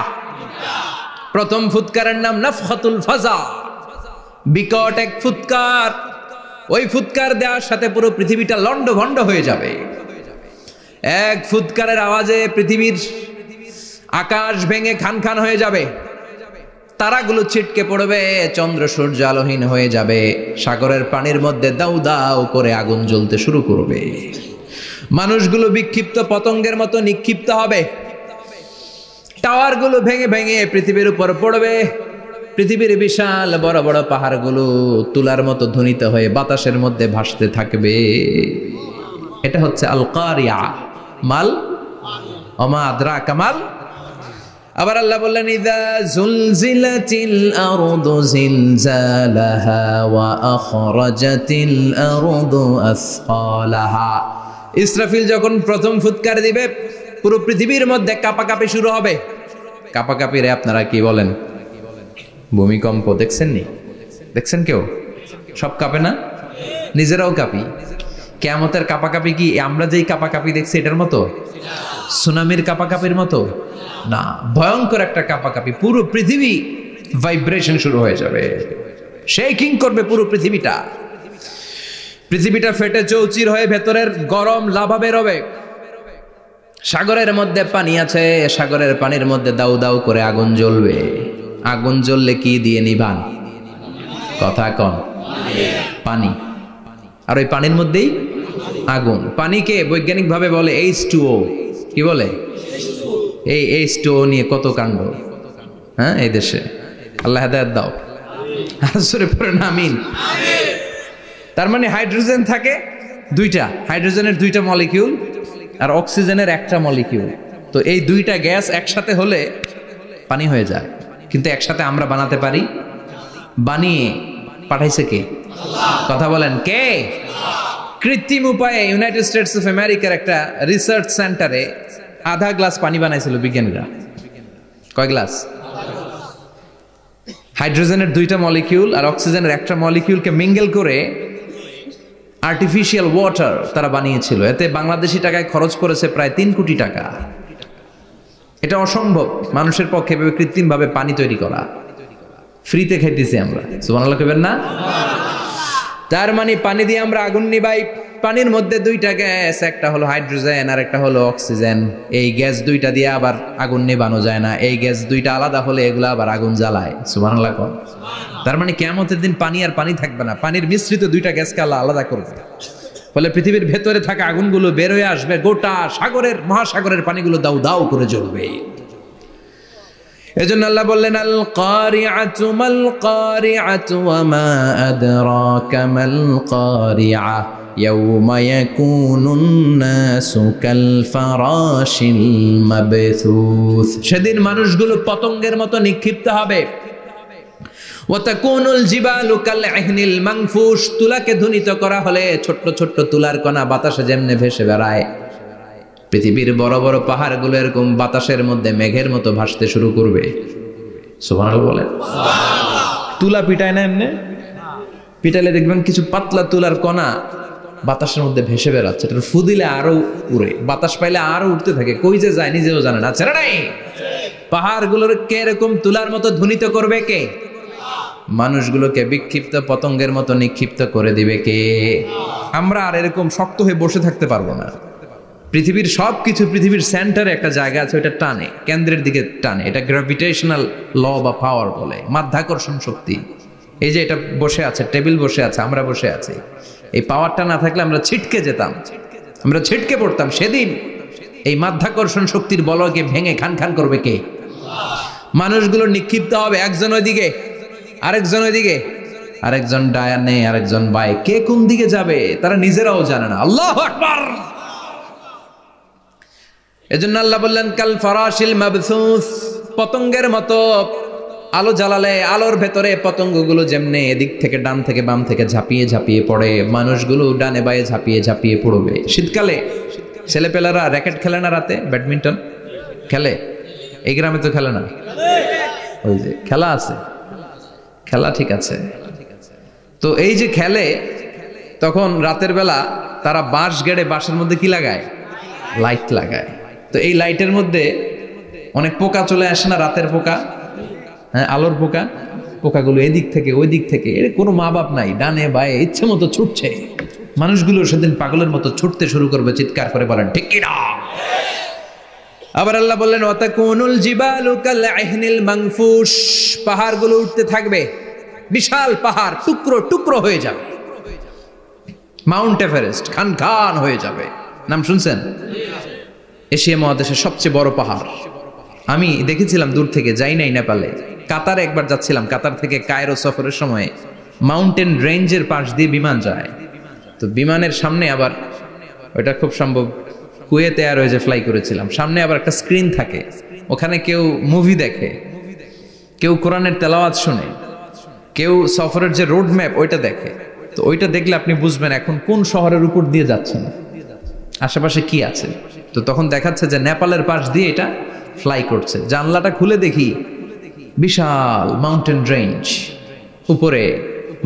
A: প্রথম ফুৎকারের নাম নাফখাতুল ফাজা, বিকট এক ফুৎকার। ওই ফুৎকার দেওয়ার সাথে পুরো পৃথিবীটা লন্ডভন্ড হয়ে যাবে। এক ফুৎকারের আওয়াজে পৃথিবীর আকাশ ভেঙে খান খান হয়ে যাবে, তারাগুলো ছিটকে পড়বে, চন্দ্র সূর্য আলোহীন হয়ে যাবে, সাগরের পানির মধ্যে দাউ দাউ করে আগুন জ্বলতে শুরু করবে, মানুষগুলো বিক্ষিপ্ত পতঙ্গের মতো নিক্ষিপ্ত হবে, টাওয়ারগুলো ভেঙে ভেঙে পৃথিবীর উপর পড়বে, পৃথিবীর বিশাল বড় বড় পাহাড়গুলো তুলার মতো ধ্বনিত হয়ে বাতাসের মধ্যে ভাসতে থাকবে। এটা হচ্ছে আল কারিআ। মাল ওমা আদরাকা মাল। আবার আল্লাহ বললেন ইযা যুলজিলাতিল আরদু জিলজালাহা ওয়া আখরাজাতিল আরদু আসকালাহা। ইসরাফিল যখন প্রথম ফুৎকার দিবে, পুরো পৃথিবীর মধ্যে কাঁপাকাঁপি শুরু হবে। কাঁপাকাঁপি রে আপনারা কি বলেন? ভূমিকম্প দেখছেন নি? দেখছেন কেউ? সব কাঁপে না? নিজেরাও কাঁপি। কিয়ামতের কাঁপাকাঁপি কি আমরা যেই কাঁপাকাঁপি দেখছি এটার মতো? সুনামির কাঁপাকাঁপির মতো না, ভয়ঙ্কর একটা কাঁপাকাঁপি। পুরো পৃথিবী ভাইব্রেশন শুরু হয়ে যাবে, শেকিং করবে পুরো পৃথিবীটা। পৃথিবীটা ফেটে চৌচির হয়ে ভেতরের গরম লাভা বেরোবে। সাগরের মধ্যে পানি আছে, সাগরের পানির মধ্যে দাউ দাউ করে আগুন জ্বলবে। আগুন জ্বললে কি দিয়ে নিভান? কথা কন। পানি। আর ওই পানির মধ্যেই আগুন। পানিকে বৈজ্ঞানিকভাবে বলে H2O। কি বলে? এই H2O নিয়ে কত কাণ্ড, হ্যাঁ, এই দেশে। আল্লাহ হেদায়েত দাও। আসরে পড়ে না আমিন। তার মানে হাইড্রোজেন থাকে 2টা, হাইড্রোজেনের 2টা মলিকিউল আর অক্সিজেনের 1টা মলিকিউল। তো এই 2টা গ্যাস একসাথে হলে পানি হয়ে যায়। কিন্তু একসাথে আমরা বানাতে পারি? বানিয়ে পাঠাইছে কে? কথা বলেন কে? কৃত্রিম উপায়ে ইউনাইটেড স্টেটস অফ আমেরিকার একটা রিসার্চ সেন্টারে আধা গ্লাস পানি বানাইছিল বিজ্ঞানীরা। কয় গ্লাস? হাইড্রোজেনের 2টা মলিকিউল আর অক্সিজেনের 1টা মলিকিউলকে মিঙ্গেল করে আর্টিফিশিয়াল ওয়াটার তারা বানিয়েছিল। এতে বাংলাদেশি টাকায় খরচ করেছে প্রায় 3 কোটি টাকা। এটা অসম্ভব মানুষের পক্ষে কৃত্রিমভাবে পানি তৈরি করা। ফ্রিতে খাইতেছি আমরা, সুবহানাল্লাহ কইবেন না? তার মানে পানি দিয়ে আমরা আগুন নিভাই। পানির মধ্যে 2টা গ্যাস, একটা হলো হাইড্রোজেন আর একটা হলো অক্সিজেন। এই গ্যাস 2টা দিয়ে আবার আগুন নেভানো যায় না। এই গ্যাস 2টা আলাদা হলে এগুলো আবার আগুন জ্বালায়। সুবহানাল্লাহ কোন। তার মানে কিয়ামতের দিন পানি আর পানি থাকবে না, পানির মিশ্রিত 2টা গ্যাসকে আল্লাহ আলাদা করবে। ফলে পৃথিবীর ভেতরে থাকা আগুনগুলো বের হয়ে আসবে, গোটা সাগরের মহাসাগরের পানিগুলো দাউ দাউ করে জ্বলবে। এজন্য আল্লাহ বললেন আল কারিআতু মাল কারিআতু ওয়া মা আদরাকা মাল কারিআ ইয়াউমা ইয়াকুনুন নাসু কাল ফারাশিল মাবথুস। সেদিন মানুষগুলো পতঙ্গের মতো নিক্ষিপ্ত হবে। ওয়া তাকুনুল জিবালু কাল ইহনিল মানফুশ। তুলাকে ধ্বনিত করা হলে ছোট্ট ছোট্ট তুলার কণা বাতাসে যেমনে ভেসে বেড়ায়, পৃথিবীর বড় বড় পাহাড়গুলো এরকম বাতাসের মধ্যে মেঘের মতো ভাসতে শুরু করবে। সুবহানাল্লাহ বলেন। তুলা পিটায় না এমনি? পিটালে দেখবেন কিছু পাতলা তুলার কণা বাতাসের মধ্যে ভেসে বেড়াচ্ছে। এটা ফু দিলে আরো উড়ে, বাতাস পাইলে আরো উঠতে থাকে, কই যে যায় নিজেও জানে না। ছেড়ে নাই। পাহাড়গুলোর কে এরকম তুলার মতো ধ্বনিত করবে কে? মানুষগুলোকে বিক্ষিপ্ত পতঙ্গের মতো নিক্ষিপ্ত করে দিবে কে? আমরা আর এরকম শক্ত হয়ে বসে থাকতে পারবো না। পৃথিবীর সবকিছু, পৃথিবীর সেন্টারে একটা জায়গা আছে, ওটা টানে, কেন্দ্রের দিকে টানে। এটা গ্র্যাভিটেশনাল ল বা পাওয়ার বলে, মাধ্যাকর্ষণ শক্তি। এই যে এটা বসে আছে, টেবিল বসে আছে, আমরা বসে আছি, এই পাওয়ারটা না থাকলে আমরা ছিটকে যেতাম, আমরা ছিটকে পড়তাম। সেদিন এই মাধ্যাকর্ষণ শক্তির বলকে ভেঙে খান খান করবে কে? মানুষগুলো নিক্ষিপ্ত হবে, একজন ওইদিকে, আরেকজন ওইদিকে, আরেকজন ডায়ানে, আরেকজন বায়ে। কে কোন দিকে যাবে তারা নিজেরাও জানে না। আল্লাহু আকবার। এজন্য আল্লাহ বললেন কাল ফারাশিল মাবসুস, পতঙ্গের মতো আলো জ্বালালে আলোর ভেতরে পতঙ্গগুলো যেমনে এদিক থেকে ডান থেকে বাম থেকে ঝাঁপিয়ে ঝাঁপিয়ে পড়ে, মানুষগুলো ডানে বায়ে ঝাঁপিয়ে ঝাঁপিয়ে পড়বে। শীতকালে ছেলেপেলারা র্যাকেট খেলে না, রাতে ব্যাডমিন্টন খেলে, এই গ্রামে তো খেলে না, ওই যে খেলা আছে, খেলা ঠিক আছে। তো এই যে খেলে, তখন রাতের বেলা তারা বাঁশ গেড়ে বাঁশের মধ্যে কি লাগায়, লাইট লাগায়। তো এই লাইটের মধ্যে অনেক পোকা চলে আসে না, রাতের পোকা, হ্যাঁ আলোর পোকা, পোকাগুলো এদিক থেকে ওই দিক থেকে, এর কোনো মা বাপ নাই, ডানে বায়ে ইচ্ছে মতো ছুটছে। মানুষগুলো সেদিন পাগলের মতো ছুটতে শুরু করবে, চিৎকার করে বলেন ঠিক কিনা। আবার আল্লাহ বললেন ওয়াতাকুনুল জিবালু কাল ইহনিল মানফুশ, পাহাড়গুলো উঠতে থাকবে, বিশাল পাহাড় টুকরো টুকরো হয়ে যাবে। মাউন্ট এভারেস্ট খান খান হয়ে যাবে, নাম শুনছেন? এশিয়া মহাদেশের সবচেয়ে বড় পাহাড়। আমি দেখেছিলাম দূর থেকে, যাই নাই নেপালে, কাতারে একবার যাচ্ছিলাম, কাতার থেকে কায়রো সফরের সময় মাউন্টেন রেঞ্জের পাশ দিয়ে বিমান যায়। তো বিমানের সামনে আবার, ওইটা খুব সম্ভব কুয়েতে এয়ারওয়েজে ফ্লাই করেছিলাম, সামনে আবার একটা স্ক্রিন থাকে, ওখানে কেউ মুভি দেখে, কেউ কোরআনের তেলাওয়াত শুনে, কেউ সফরের যে রোড ম্যাপ ওইটা দেখে। তো ওইটা দেখলে আপনি বুঝবেন এখন কোন শহরের উপর দিয়ে যাচ্ছেন, আশেপাশে কি আছে। তো তখন দেখাচ্ছে যে নেপালের পাশ দিয়ে এটা ফ্লাই করছে। জানলাটা খুলে দেখি বিশাল মাউন্টেন রেঞ্জ, উপরে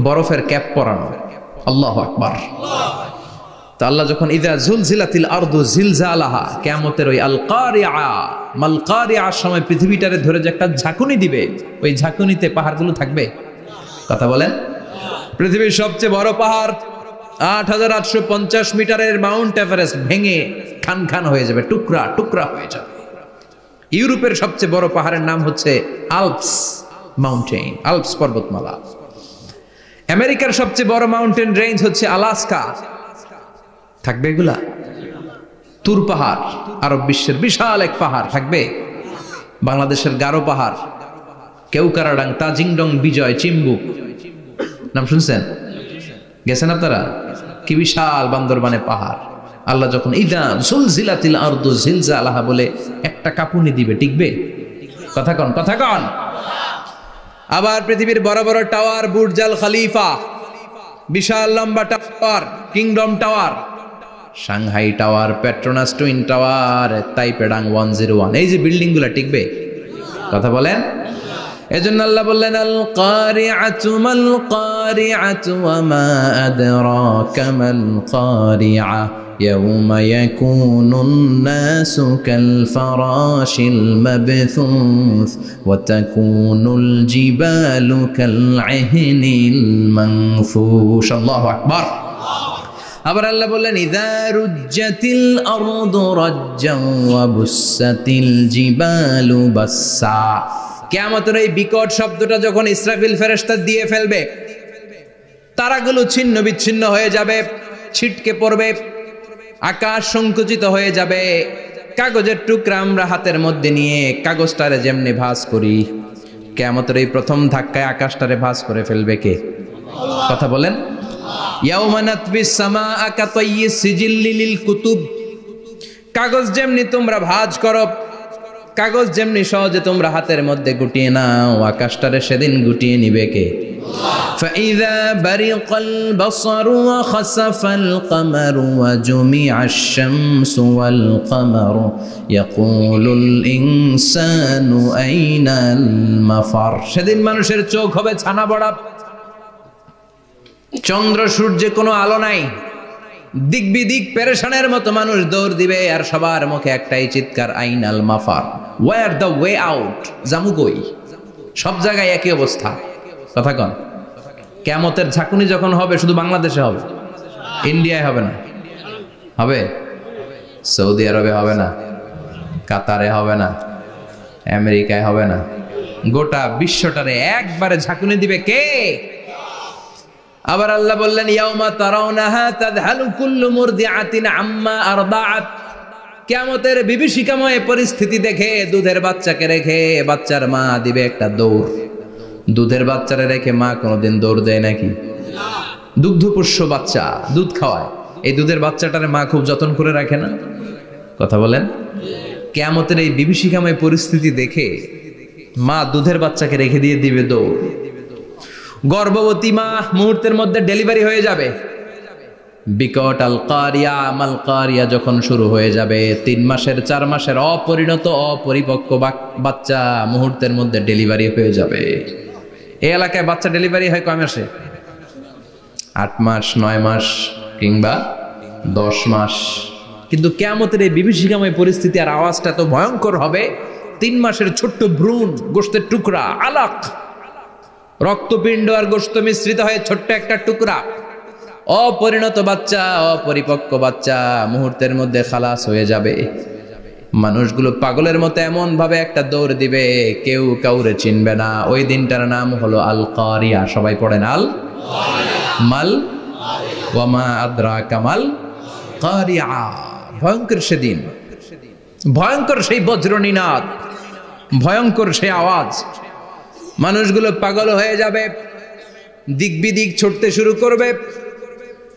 A: বরফের ক্যাপ পরানো। আল্লাহু আকবার। তো আল্লাহ যখন ইযা জুলজিলাতিল আরদু জিলজালাহা, কিয়ামতের ওই আল কারিআ মাল কারিআর সময় পৃথিবীটারে ধরে যে একটা ঝাঁকুনি দিবে, ওই ঝাঁকুনিতে পাহাড়গুলো থাকবে। কথা বলেন, পৃথিবীর সবচেয়ে বড় পাহাড় ৮৮৫০ মিটারের মাউন্ট এভারেস্ট ভেঙে খান খান হয়ে যাবে, টুকরা টুকরা হয়ে যাবে। ইউরোপের সবচেয়ে বড় পাহাড়ের নাম হচ্ছে আল্পস মাউন্টেন, আল্পস পর্বতমালা। আমেরিকার সবচেয়ে বড় মাউন্টেন রেঞ্জ হচ্ছে আলাস্কা, থাকবে এগুলা। তুর পাহাড় আরব বিশ্বের বিশাল এক পাহাড় থাকবে। বাংলাদেশের গারো পাহাড়, কেউকারাডাং, তাজিংডং, বিজয়, চিম্বুক, নাম শুনছেন? গেছেন আপনারা? কি বিশাল বান্দরবানে পাহাড়। আল্লাহ যখন ইদা জুলজিলাতিল আরদু জিলজালাহা বলে একটা কাঁপুনি দিবে, টিকবে? কথা কন, কথা কন। আবার পৃথিবীর বড় বড় টাওয়ার, বুর্জ আল খলিফা, বিশাল লম্বা tower, kingdom tower, Shanghai tower, Petronas twin tower, Taipei 101, এই যে বিল্ডিং গুলা টিকবে? কথা বলেন। এজন্য আল্লাহ বললেন আল কারিআতু মাল কারিআতু ওয়া মা আদরাকা মাল কারিআ ইয়াউমা ইয়াকুনুন নাসু কাল ফারাশিল মাবথুস ওয়া তাকুনুল জিবালু কাল ইহনিল মানফুশ। আল্লাহু আকবার। আবার আল্লাহ বললেন ইযা রুজ্জাতিল আরদু রাজ্জান ওয়া বুসাতিল জিবালু বাসসা। কিয়ামতের এই বিকট শব্দটা যখন ইসরাফিল ফেরেশতা দিয়ে ফেলবে, তারাগুলো ছিন্ন বিচ্ছিন্ন হয়ে যাবে, ছিটকে পড়বে, আকাশ সংকুচিত হয়ে যাবে। কাগজের টুকরা আমরা হাতের মধ্যে নিয়ে কাগজটারে যেমনি ভাঁজ করি, কিয়ামতের এই প্রথম ধাক্কায় আকাশটারে ভাঁজ করে ফেলবে কে? কথা বলেন। ইয়াউমা নাতবিস সামাআ কাতাইয়িস সিজিল্লি লিল কুতুব। কাগজ যেমনি তোমরা ভাঁজ করো, কাগজ যেমনি সহজে তোমরা হাতের মধ্যে গুটিয়ে নাও, আকাশটারে সেদিন গুটিয়ে নিবে কে? ফাইযা বারিকাল বাসারু ওয়া খাসাফাল কামারু ওয়া জুমিআশ শামসু ওয়াল কামারু ইয়াকুলুল ইনসানু আইনাল মাফার। সেদিন মানুষের চোখ হবে ছানা বড়া, চন্দ্র সূর্যে কোনো আলো নাই, দিক বিদিক পেরেশানের মতো মানুষ দৌড় দিবে, আর সবার মুখে একটাই চিৎকার, আইনাল মাফার, ওয়ার দ্য ওয়ে আউট, জামু কই? সব জায়গায় একই অবস্থা। কথা কন। কিয়ামতের ঝাঁকুনি যখন হবে শুধু বাংলাদেশে হবে, ইন্ডিয়ায় হবে না, হবে সৌদি আরবে হবে না, কাতারে হবে না, আমেরিকায় হবে না, গোটা বিশ্বটারে একবারে ঝাঁকুনি দিবে কে? আবার আল্লাহ বললেন ইয়াউমা তারাউনাহা তাযহালু কুল্লু মুরদিআতিন আম্মা আরদাআত। কিয়ামতের বিভীষিকাময় পরিস্থিতি দেখে দুধের বাচ্চাকে রেখে বাচ্চার মা দিবে একটা দৌড়। দুধের বাচ্চারে রেখে মা কোনোদিন দৌড় দেয় নাকি? দুগ্ধপোষ্য বাচ্চা, দুধ খাওয়ায়, এই দুধের বাচ্চাটারে মা খুব যত্ন করে রাখে না? কথা বলেন। কিয়ামতের এই বিভীষিকাময় পরিস্থিতি দেখে মা দুধের বাচ্চাকে রেখে দিয়ে দিবে দৌড়। গর্ভবতী মা মুহূর্তের মধ্যে ডেলিভারি হয়ে যাবে। বিকট আল কারিয়া মাল কারিয়া যখন শুরু হয়ে যাবে, 3 মাসের 4 মাসের অপরিণত অপরিপক্ক বাচ্চা মুহূর্তের মধ্যে ডেলিভারি হয়ে যাবে। এই এলাকায় বাচ্চা ডেলিভারি হয় কয় মাসে? 8 মাস, 9 মাস কিংবা 10 মাস। কিন্তু কিয়ামতের এই বিভীষিকাময় পরিস্থিতি আর আওয়াজটা তো ভয়ঙ্কর হবে। 3 মাসের ছোট্ট ভ্রূণ, গোশতের টুকরা, আলাক, রক্তপিণ্ড আর গোশত মিশ্রিত হয়ে ছোট্ট একটা টুকরা, অপরিণত বাচ্চা, অপরিপক্ক বাচ্চা মুহূর্তের মধ্যে খালাস হয়ে যাবে। মানুষগুলো পাগলের মতো এমন ভাবে একটা দৌড় দিবে, কেউ কাউরে চিনবে না। ওই দিনটার নাম হলো আল কারিয়া। সবাই পড়েন আল মাল ওয়ামা আদরাকা মাল কারিয়া। ভয়ঙ্কর সেদিন, ভয়ঙ্কর সেই বজ্রনীনাদ, ভয়ঙ্কর সেই আওয়াজ। মানুষগুলো পাগল হয়ে যাবে, দিক বিদিক ছুটতে শুরু করবে।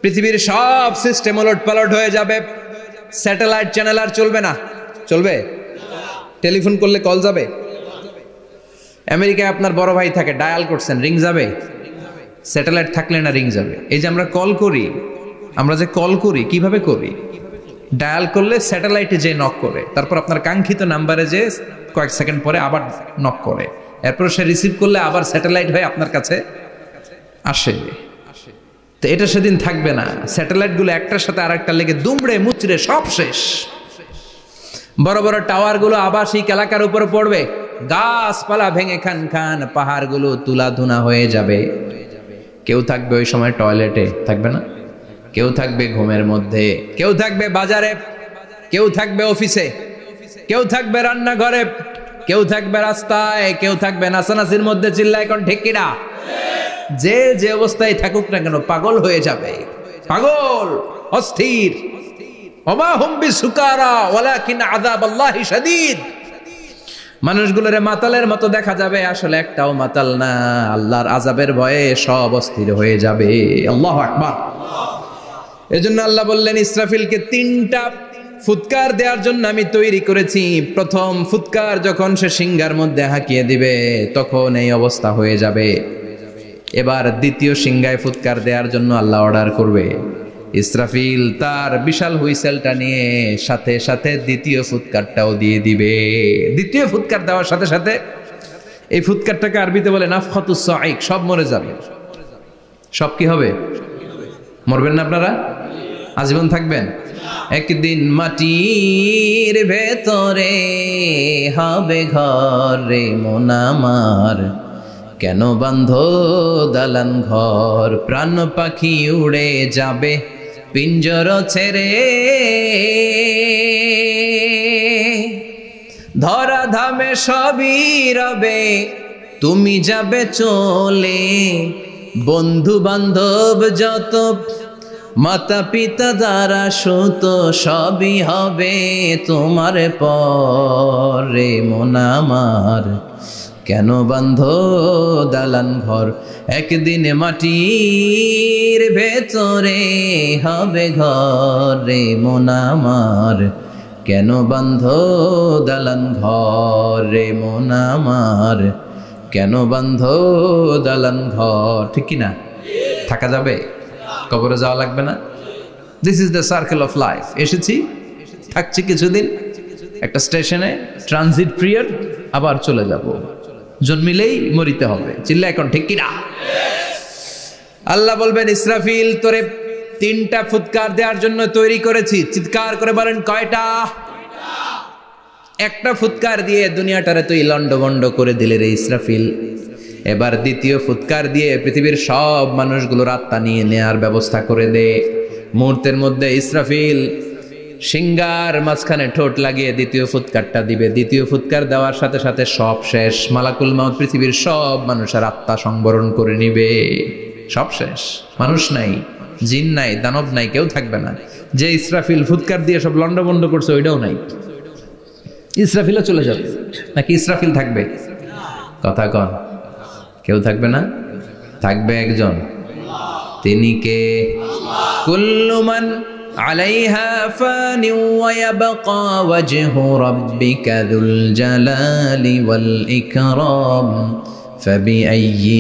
A: পৃথিবীর সব সিস্টেম ওলট পালট হয়ে যাবে। স্যাটেলাইট চ্যানেল আর চলবে না। চলবে? টেলিফোন করলে কল যাবে? আমেরিকায় আপনার বড় ভাই থাকে, ডায়াল করছেন, রিং যাবে? স্যাটেলাইট থাকলে না রিং যাবে? এই যে আমরা কল করি, আমরা যে কল করি কিভাবে করি? ডায়াল করলে স্যাটেলাইটে যে নক করে, তারপর আপনার কাঙ্ক্ষিত নাম্বারে যে কয়েক সেকেন্ড পরে আবার নক করে, এরপর সে রিসিভ করলে আবার স্যাটেলাইট হয়ে আপনার কাছে আসে। তো এটা সেদিন থাকবে না। স্যাটেলাইটগুলো একটার সাথে আরেকটা লেগে দুমড়ে মুচড়ে সব শেষ। বড় বড় টাওয়ারগুলো আবাসিক এলাকার উপর পড়বে, গাছপালা ভেঙে খান খান, পাহাড়গুলো তুলাধুনা হয়ে যাবে। কেউ থাকবে ওই সময় টয়লেটে, থাকবে না? কেউ থাকবে ঘুমের মধ্যে, কেউ থাকবে বাজারে, কেউ থাকবে অফিসে, কেউ থাকবে রান্নাঘরে, কেউ থাকবে রাস্তায়, কেউ থাকবে নাচানাচির মধ্যে। চিল্লা এখন ঠিক কিনা? যে যে অবস্থায় থাকুক না কেন পাগল হয়ে যাবে, পাগল, অস্থির। ওমা হুম বিসুকারা ওয়ালাকিন আযাবাল্লাহি শাদীদ। মানুষগুলোরে মাতালের মতো দেখা যাবে, আসলে একটাও মাতাল না। আল্লাহর আযাবের ভয়ে সব অস্থির হয়ে যাবে। আল্লাহু আকবার। এজন্য আল্লাহ বললেন, ইসরাফিলকে 3টা ফুৎকার দেওয়ার জন্য আমি তৈরি করেছি। প্রথম ফুৎকার যখন সে সিংহার মধ্যে হাঁকিয়ে দিবে, তখন এই অবস্থা হয়ে যাবে। এবার দ্বিতীয় সিংহায় ফুৎকার দেওয়ার জন্য আল্লাহ অর্ডার করবে। ইসরাফিল তার বিশাল হুইসেলটা নিয়ে সাথে সাথে দ্বিতীয় ফুৎকারটাও দিয়ে দিবে। দ্বিতীয় ফুৎকার দেওয়ার সাথে সাথে এই ফুৎকারটাকে আরবিতে বলে নাফখাতুস সাঈক। সব মরে যাবে। সব কি হবে? মরবেন না আপনারা? আজীবন থাকবেন? একদিন মাটির ভেতরে হবে ঘর রে মন আমার, কেন বাঁধো দালান ঘর, প্রাণ পাখি উড়ে যাবে পিঞ্জর ছেড়ে, ধরা ধামে সবই রবে তুমি যাবে চলে, বন্ধু বান্ধব যত মাতা পিতা দ্বারা সুত সবই হবে তোমার পরে মন আমার, কেন বাঁধো দালান ঘর, একদিন মাটির ভেতরে হবে ঘর রে মন আমার, কেন বাঁধো দালান ঘর রে মন আমার, কেন বাঁধো দালান ঘর। ঠিক কিনা? থাকা যাবে? কবরে যাওয়া লাগবে না? This is the circle of life. এসেছি, থাকছি কিছুদিন, একটা স্টেশনে ট্রানজিট পিরিয়ড, আবার চলে যাব। জন্মিলেই মরিতে হবে। চিল্লা এখন ঠিক কিনা? আল্লাহ বলবেন, ইসরাফিল তোরে 3টা ফুৎকার দেওয়ার জন্য তৈরি করেছি। চিৎকার করে বলেন, কয়টা? একটা ফুৎকার দিয়ে দুনিয়াটারে তুই লন্ডভন্ড করে দিলে রে ইসরাফিল। এবার দ্বিতীয় ফুৎকার দিয়ে পৃথিবীর সব মানুষগুলোর আত্মা নিয়ে নেয়ার ব্যবস্থা করে দে। মুহূর্তের মধ্যে ইসরাফিল সিংহার মাঝখানে ঠোঁট লাগিয়ে দ্বিতীয় ফুৎকারটা দিবে। দ্বিতীয় ফুৎকার দেওয়ার সাথে সাথে সব শেষ। মালাকুল মাউত পৃথিবীর সব মানুষের আত্মা সংবরণ করে নিবে। সব শেষ। মানুষ নাই, জিন নাই, দানব নাই, কেউ থাকবে না। যে ইসরাফিল ফুৎকার দিয়ে সব লন্ডভন্ড করছে ওইটাও নাই। ইসরাফিলও চলে যাবে নাকি ইসরাফিল থাকবে? কথা কন। কেউ থাকবে না? থাকবে একজন। তিনি কে? কুল্লু মান আলাইহা ফানি ওয়া ইয়াবকা ওয়াজহু রাব্বিকা যুল জালালি ওয়াল ইকরাম ফাবিআইয়ি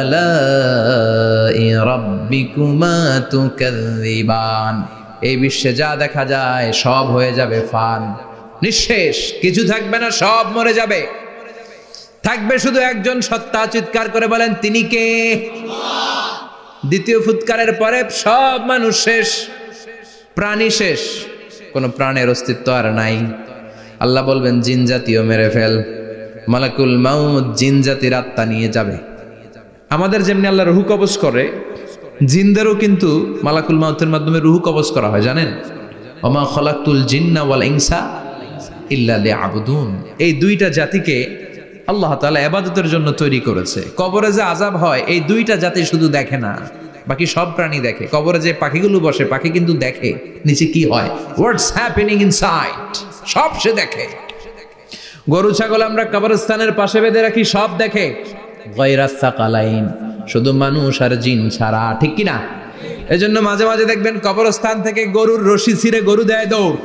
A: আলাই রাব্বিকুমা তুকাযযিবান। এই বিশ্বে যা দেখা যায় সব হয়ে যাবে ফান, নিঃশেষ, কিছু থাকবে না, সব মরে যাবে। থাকবে শুধু একজন সত্তা। চিৎকার করে বলেন, তিনি কে? দ্বিতীয় ফুৎকারের পরে সব মানুষ শেষ, প্রাণী শেষ, কোনো প্রাণের অস্তিত্ব আর নাই। আল্লাহ বলবেন, জিন জাতীয় মেরে ফেল। মালাকুল মাউত জিন জাতির আত্মা নিয়ে যাবে। আমাদের যেমনি আল্লাহ রুহু কবজ করে, জিনদেরও কিন্তু মালাকুল মাউতের মাধ্যমে রুহু কবজ করা হয়, জানেন? ওমা খলাকতুল জিন্না ওয়াল ইনসা ইল্লা লিয়াবুদুন। এই দুইটা জাতিকে আল্লাহ তাআলা ইবাদতের জন্য তৈরি করেছে। কবরে যে আযাব হয় এই দুইটা জাতি শুধু দেখে না, বাকি সব প্রাণী দেখে। কবরে যে পাখিগুলো বসে, পাখি কিন্তু দেখে নিচে কি হয়, হোয়াটস হ্যাপেনিং ইনসাইড, সব সে দেখে। গরু ছাগল আমরা কবরস্থানের পাশে বেঁধে রাখি, সব দেখে। গায়রাস সাকালাইন, শুধু মানুষ আর জিন ছাড়া, ঠিক কি না? এজন্য মাঝে মাঝে দেখবেন কবরস্থান থেকে গরুর রশি ছিঁড়ে গরু দেয় দৌড়,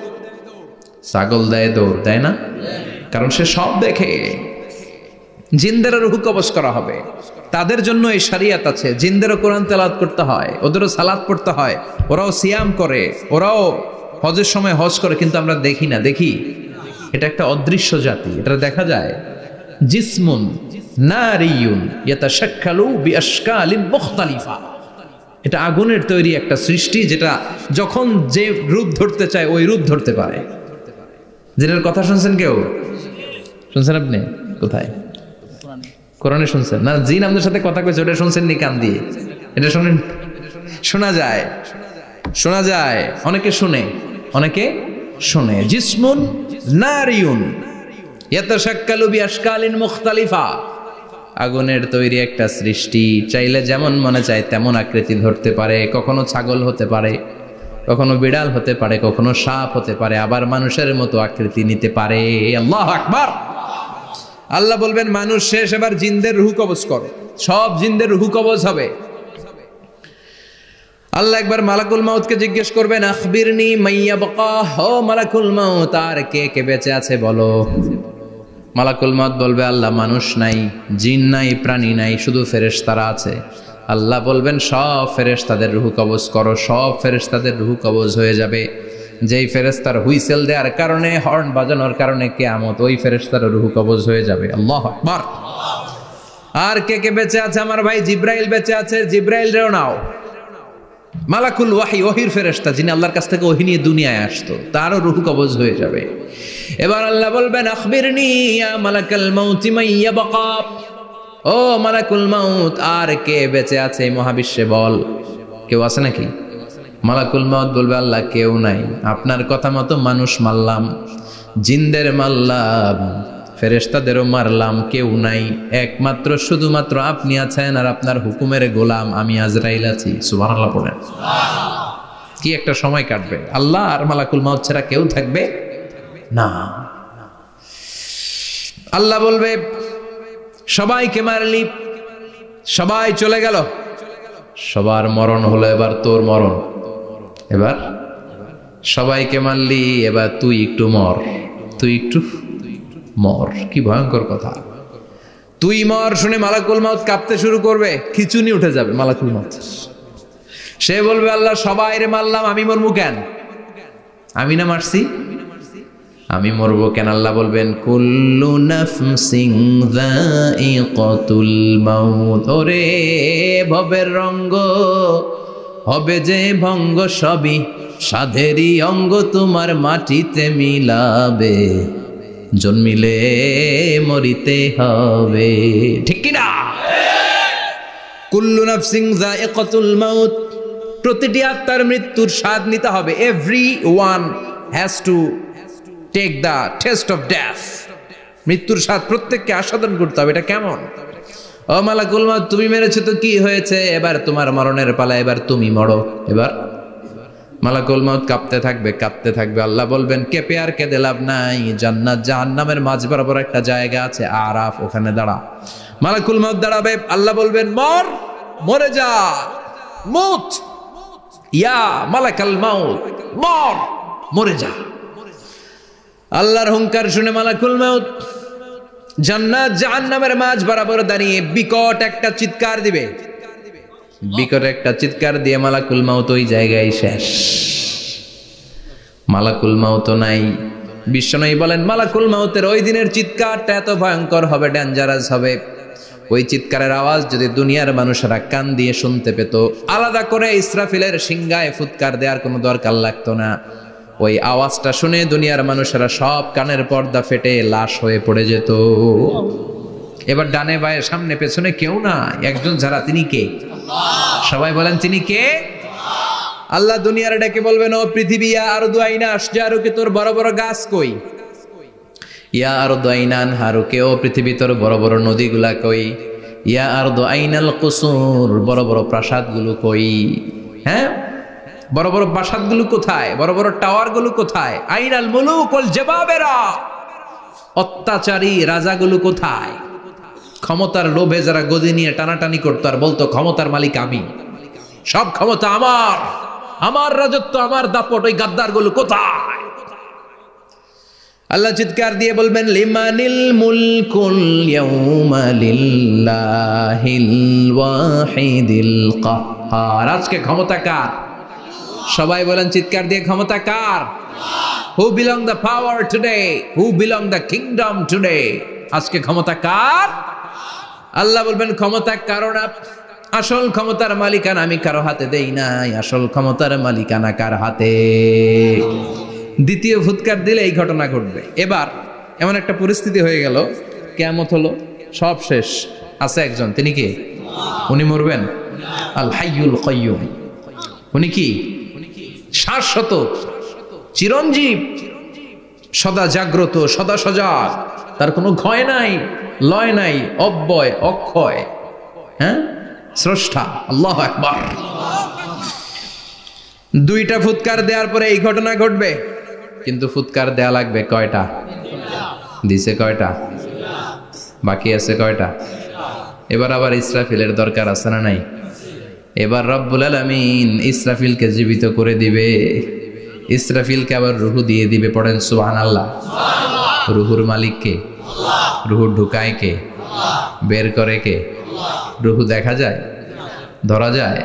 A: ছাগল দেয় দৌড়, দেয় না? কারণ সে সব দেখে। জিনদেরও রূহ কবজ করা হবে, তাদের জন্য এই শরিয়ত আছে। জিনদেরও কোরআন তেলাওয়াত করতে হয়, ওদেরও সালাত পড়তে হয়, ওরাও সিয়াম করে, ওরাও হজের সময় হজ করে, কিন্তু আমরা দেখি না। দেখি, এটা একটা অদৃশ্য জাতি, এটা দেখা যায়। জিসমুন নারিয়ুন ইয়াতাশাক্কালু বিআশকালিন মুখতালিফা, এটা আগুনের তৈরি একটা সৃষ্টি, যেটা যখন যে রূপ ধরতে চায় ওই রূপ ধরতে পারে। জিনের কথা শুনছেন কেউ? শুনছেন আপনি? কোথায়? কোরআনে শুনছেন না? জিন আমাদের সাথে কথা কইছে, ওটা শুনছেন নি কান দিয়ে? এটা শুনেন, শোনা যায়, শোনা যায়। অনেকে শুনে, অনেকে শুনে। জিসমুন নারিয়ুন ইয়াতাশাক্কালু বিআশকালিন মুখতালিফা, আগুনের তৈরি একটা সৃষ্টি, চাইলে যেমন মনে চায় তেমন আকৃতি ধরতে পারে। কখনো ছাগল হতে পারে, কখনো বিড়াল হতে পারে, কখনো সাপ হতে পারে, আবার মানুষের মতো আকৃতি নিতে পারে। আল্লাহু আকবার। আল্লাহ বলবেন, মানুষ শেষ, এবার জিনদের রূহ কবজ করো। সব জিনদের রূহ কবজ হবে। আল্লাহ একবার মালাকুল মাউতকে জিজ্ঞেস করবেন, আখবিরনি মাইয়াবকা, ও মালাকুল মাউত, আর কে কে বেঁচে আছে বলো। মালাকুল মাউত বলবে, আল্লাহ মানুষ নাই, জিন নাই, প্রাণী নাই, শুধু ফেরেশতারা আছে। আল্লাহ বলবেন, সব ফেরেশতাদের রূহ কবজ করো। সব ফেরেশতাদের রূহ কবজ হয়ে যাবে। যেই ফেরেশতার হুইসেল দেওয়ার কারণে, হর্ন বাজানোর কারণে কিয়ামত, ওই ফেরেশতার রূহ কবজ হয়ে যাবে। আল্লাহু আকবার। আর কে কে বেঁচে আছে? আমার ভাই জিব্রাইল বেঁচে আছে, জিব্রাইল রেও নাও। মালাকুল ওয়াহি, ওহির ফেরেশতা, যিনি আল্লাহর কাছ থেকে ওহী নিয়ে দুনিয়ায় আসতো, তারও রূহ কবজ হয়ে যাবে। এবার আল্লাহ বলবেন, আখবিরনি ইয়া মালাকাল মাউত মাইয়াবকা, ও মালাকুল মাউত, আর কে বেঁচে আছে এই মহাবিশ্বে বল। কেউ আছে নাকি? মালাকুল মাউত বলবে, আল্লাহ কেউ নাই। আপনার কথা মতো মানুষ মারলাম, জিনদের মারলাম, ফেরেশতাদেরও মারলাম, কেউ নাই। একমাত্র শুধুমাত্র আপনি আছেন, আর আপনার হুকুমের গোলাম আমি আজরাইল আছি। সুবহানাল্লাহ পড়েন। কি একটা সময় কাটবে! আল্লাহ আর মালাকুল মাউত ছাড়া কেউ থাকবে না। আল্লাহ বলবে, সবাইকে মারলি, সবাই চলে গেল, সবার মরণ হলো, এবার তোর মরণ। এবার সবাইকে মারলি, এবার তুই একটু মর, তুই একটু মর। কি ভয়ঙ্কর কথা! তুই মর শুনে মালাকুল মাউত কাঁপতে শুরু করবে, খিচুনি উঠে যাবে মালাকুল মাউত। সে বলবে, আল্লাহ সবাই রে মারলাম, আমি মরবো কেন? আমি না মারছি, আমি মরবো কেন? আল্লাহ বলবেন, কুল্লু নাফসিন যায়িকাতুল মাউত, ওরে ভবের রঙ্গ হবে যে ভঙ্গ, সবই সাধেরই অঙ্গ, তোমার মাটিতে মিলাবে, জন্মিলে মরিতে হবে। ঠিক কি না? কুল্লু নাফসিন যায়িকাতুল মাউত, প্রতিটি আত্মার মৃত্যুর স্বাদ নিতে হবে। Every one has to take the test of death. মৃত্যুর স্বাদ প্রত্যেককে আস্বাদন করতে হবে। এটা কেমন? ও মালাকুল মাউত, তুমি মেরেছো তো কি হয়েছে, এবার তোমার মরণের পালা, এবার তুমি মরো। এবার মালাকুল মাউত কাঁপতে থাকবে, কাঁপতে থাকবে। আল্লাহ বলবেন, কেঁপে আর কেঁদে লাভ নাই, জান্নাত জাহান্নামের মাঝ বরাবর একটা জায়গা আছে, আরাফ, ওখানে দাঁড়া। মালাকুল মাউত দাঁড়াবে, আল্লাহ বলবেন, মর, মরে যা, মুত ইয়া মালাকাল মাউত, মর, মরে যা। আল্লাহর হুঙ্কার শুনে মালাকুল মউত জান্নাত জাহান্নামের মাঝ বরাবর দাঁড়িয়ে বিকট একটা চিৎকার দিবে। বিকট একটা চিৎকার দিয়ে মালাকুল মউত ওই জায়গায় শেষ। মালাকুল মউত নাই। বিশ্বনবী বলেন মালাকুল মউতের ওই দিনের চিৎকারটা এত ভয়ঙ্কর হবে, ডেঞ্জারাস হবে। ওই চিৎকারের আওয়াজ যদি দুনিয়ার মানুষেরা কান দিয়ে শুনতে পেত, আলাদা করে ইসরাফিলের সিংহায় ফুৎকার দেওয়ার কোনো দরকার লাগতো না। ওই আওয়াজটা শুনে দুনিয়ার মানুষেরা সব কানের পর্দা ফেটে লাশ হয়ে পড়ে যেত। এবার ডানে বায়ে সামনে পেছনে কেউ না, একজন যারা, তিনি কে? সবাই বলেন তিনি কে? আল্লাহ দুনিয়ার ডেকে বলবেন, ও পৃথিবী, ইয়া আরদু আইনা আশজারুকে, তোর বড় বড় গাছ কই? ইয়া আরদু আইনা আনহারুকে, ও পৃথিবী তোর বড় বড় নদীগুলা কই? ইয়া আরদু আইনাল কুসুর, বড় বড় প্রাসাদগুলো কই? হ্যাঁ, বড় বড় প্রাসাদগুলো কোথায়? বড় বড় টাওয়ারগুলো কোথায়? আইনাল মুলুক ওয়াল জাবাবেরা, অত্যাচারী রাজাগুলো কোথায়? ক্ষমতার লোভে যারা গদি নিয়ে টানাটানি করতো আর বলতো ক্ষমতার মালিক আমি, সব ক্ষমতা আমার, আমার রাজত্ব, আমার দাপট, ওই গাদ্দারগুলো কোথায়? আল্লাহ চিৎকার দিয়ে বলবেন, লিমানিল মুলকুল ইয়াউমা লিল্লাহিল ওয়াহিদিল কাহ্হার, আজকে ক্ষমতা কার? সবাই বলেন চিৎকার দিয়ে, ক্ষমতা কার? Who belong the power today, who belong the kingdom today, আজকে ক্ষমতা কার? আল্লাহ বলবেন ক্ষমতা কারো না, আসল ক্ষমতার মালিকানা আমি কারো হাতে দেই নাই, আসল ক্ষমতার মালিকানা কার হাতে? দ্বিতীয় ফুৎকার দিলে এই ঘটনা ঘটবে। এবার এমন একটা পরিস্থিতি হয়ে গেল, কিয়ামত হলো, সব শেষ, আছে একজন, তিনি কি? উনি মরবেন? আল হাইয়ুল কাইয়ুম। উনি কি? শাশ্বত, চিরঞ্জীব, সদা জাগ্রত, সদা সজাগ, তার কোনো ক্ষয় নাই, লয় নাই, অব্যয়, অক্ষয়, হ্যাঁ, স্রষ্টা। আল্লাহু আকবার। দুইটা ফুৎকার দেওয়ার পরে এই ঘটনা ঘটবে, কিন্তু ফুৎকার দেয়া লাগবে কয়টা? দিছে কয়টা? বাকি আছে কয়টা? এবার আবার ইসরাফিলের দরকার আছে না নাই? এবার রব্বুল আলামিন ইসরাফিলকে জীবিত করে দিবে, ইসরাফিলকে আবার রুহু দিয়ে দিবে। পড়েন সুবহানাল্লাহ। রুহুর মালিক কে? রুহু ঢুকায় কে? বের করে কে? রুহু দেখা যায়, ধরা যায়?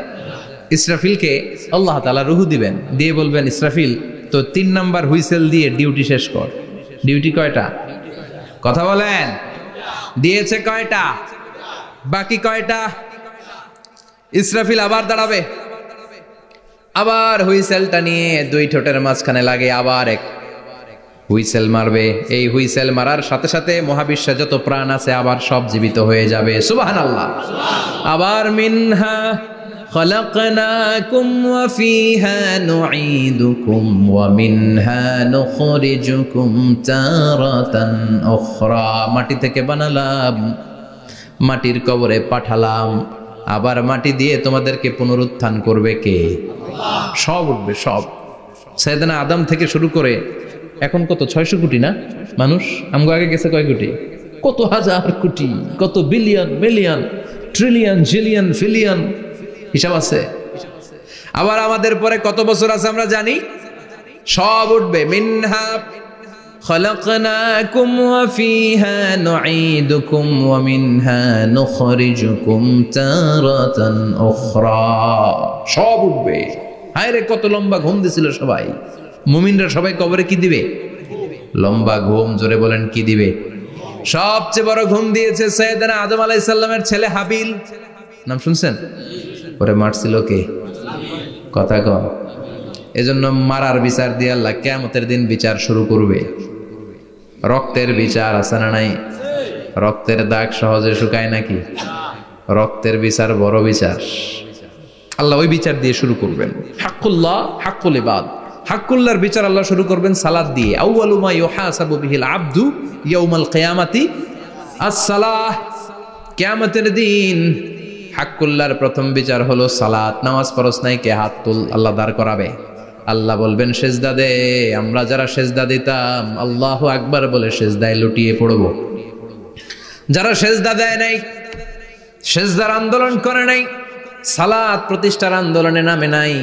A: ইসরাফিলকে আল্লাহ তাআলা রুহু দিবেন, দিয়ে বলবেন ইসরাফিল তো 3 নাম্বার হুইসেল দিয়ে ডিউটি শেষ কর। ডিউটি কয়টা? কথা বলেন। দিয়েছে কয়টা? বাকি কয়টা? ইসরাফিল আবার দাঁড়াবে, আবার হুইসেলটা নিয়ে 2 ঠোঁটের মাঝখানে লাগে আবার এক হুইসেল মারবে। এই হুইসেল মারার সাথে সাথে মহাবিশ্বে যত প্রাণ আছে আবার সব জীবিত হয়ে যাবে। সুবহানাল্লাহ। আবার মিনহা খলাকনাকুম ওয়া ফিহা নুঈদুকুম ওয়া মিনহা নুখরিজুকুম তারাতান উখরা, মাটি থেকে বানালাম, মাটির কবরে পাঠালাম, আবার মাটি দিয়ে তোমাদেরকে পুনরুত্থান করবে কে? সব উঠবে, সব। সাইয়েদনা আদম থেকে শুরু করে এখন কত 600 কোটি না মানুষ, আমগো আগে গেছে কয় কোটি? কত হাজার কোটি, কত billion, million, trillion, zillion, pillion, হিসাব আছে। আবার আমাদের পরে কত বছর আছে আমরা জানি? সব উঠবে। মিনহা খলাকনাকুম ওয়া ফিহা নুঈদুকুম ওয়া মিনহা নুখরিজুকুম তারাতান উখরা, সব উঠবে। হায়রে কত লম্বা ঘুম দিছিল সবাই। মুমিনরা সবাই কবরে কি দিবে? লম্বা ঘুম। জোরে বলেন কি দিবে? সবচেয়ে বড় ঘুম দিয়েছে সাইয়েদনা আদম আলাইহিস সালামের ছেলে হাবিল। নাম শুনছেন? ওরে মারছিল কে? কথা কম। এজন্য মারার বিচার দিয়ে আল্লাহ কিয়ামতের দিন বিচার শুরু করবে। রক্তের বিচার আছে না নাই? রক্তের দাগ সহজে শুকায় নাকি? রক্তের বিচার বড় বিচার। আল্লাহ ওই বিচার দিয়ে শুরু করবেন। হাক্কুল্লাহ, হাক্কুল ইবাদ। হাক্কুল্লাহর বিচার আল্লাহ শুরু করবেন সালাত দিয়ে। আউয়ালু মা ইউহাসাবু বিহিল আবদু ইয়াউমাল কিয়ামাতি আস-সালাহ। কিয়ামতের দিন হাক্কুল্লাহর প্রথম বিচার হলো সালাত। নামাজ পড়ছ নাই কে? হাত তুল। আল্লাহ দাঁড় করাবে। আল্লাহ বলবেন সেজদা দে। আমরা যারা সেজদা দিতাম আল্লাহু আকবার বলে সেজদায় লুটিয়ে পড়ব। যারা সেজদা দেয় নাই, সেজদার আন্দোলন করে নাই, সালাত প্রতিষ্ঠার আন্দোলনে নামে নাই,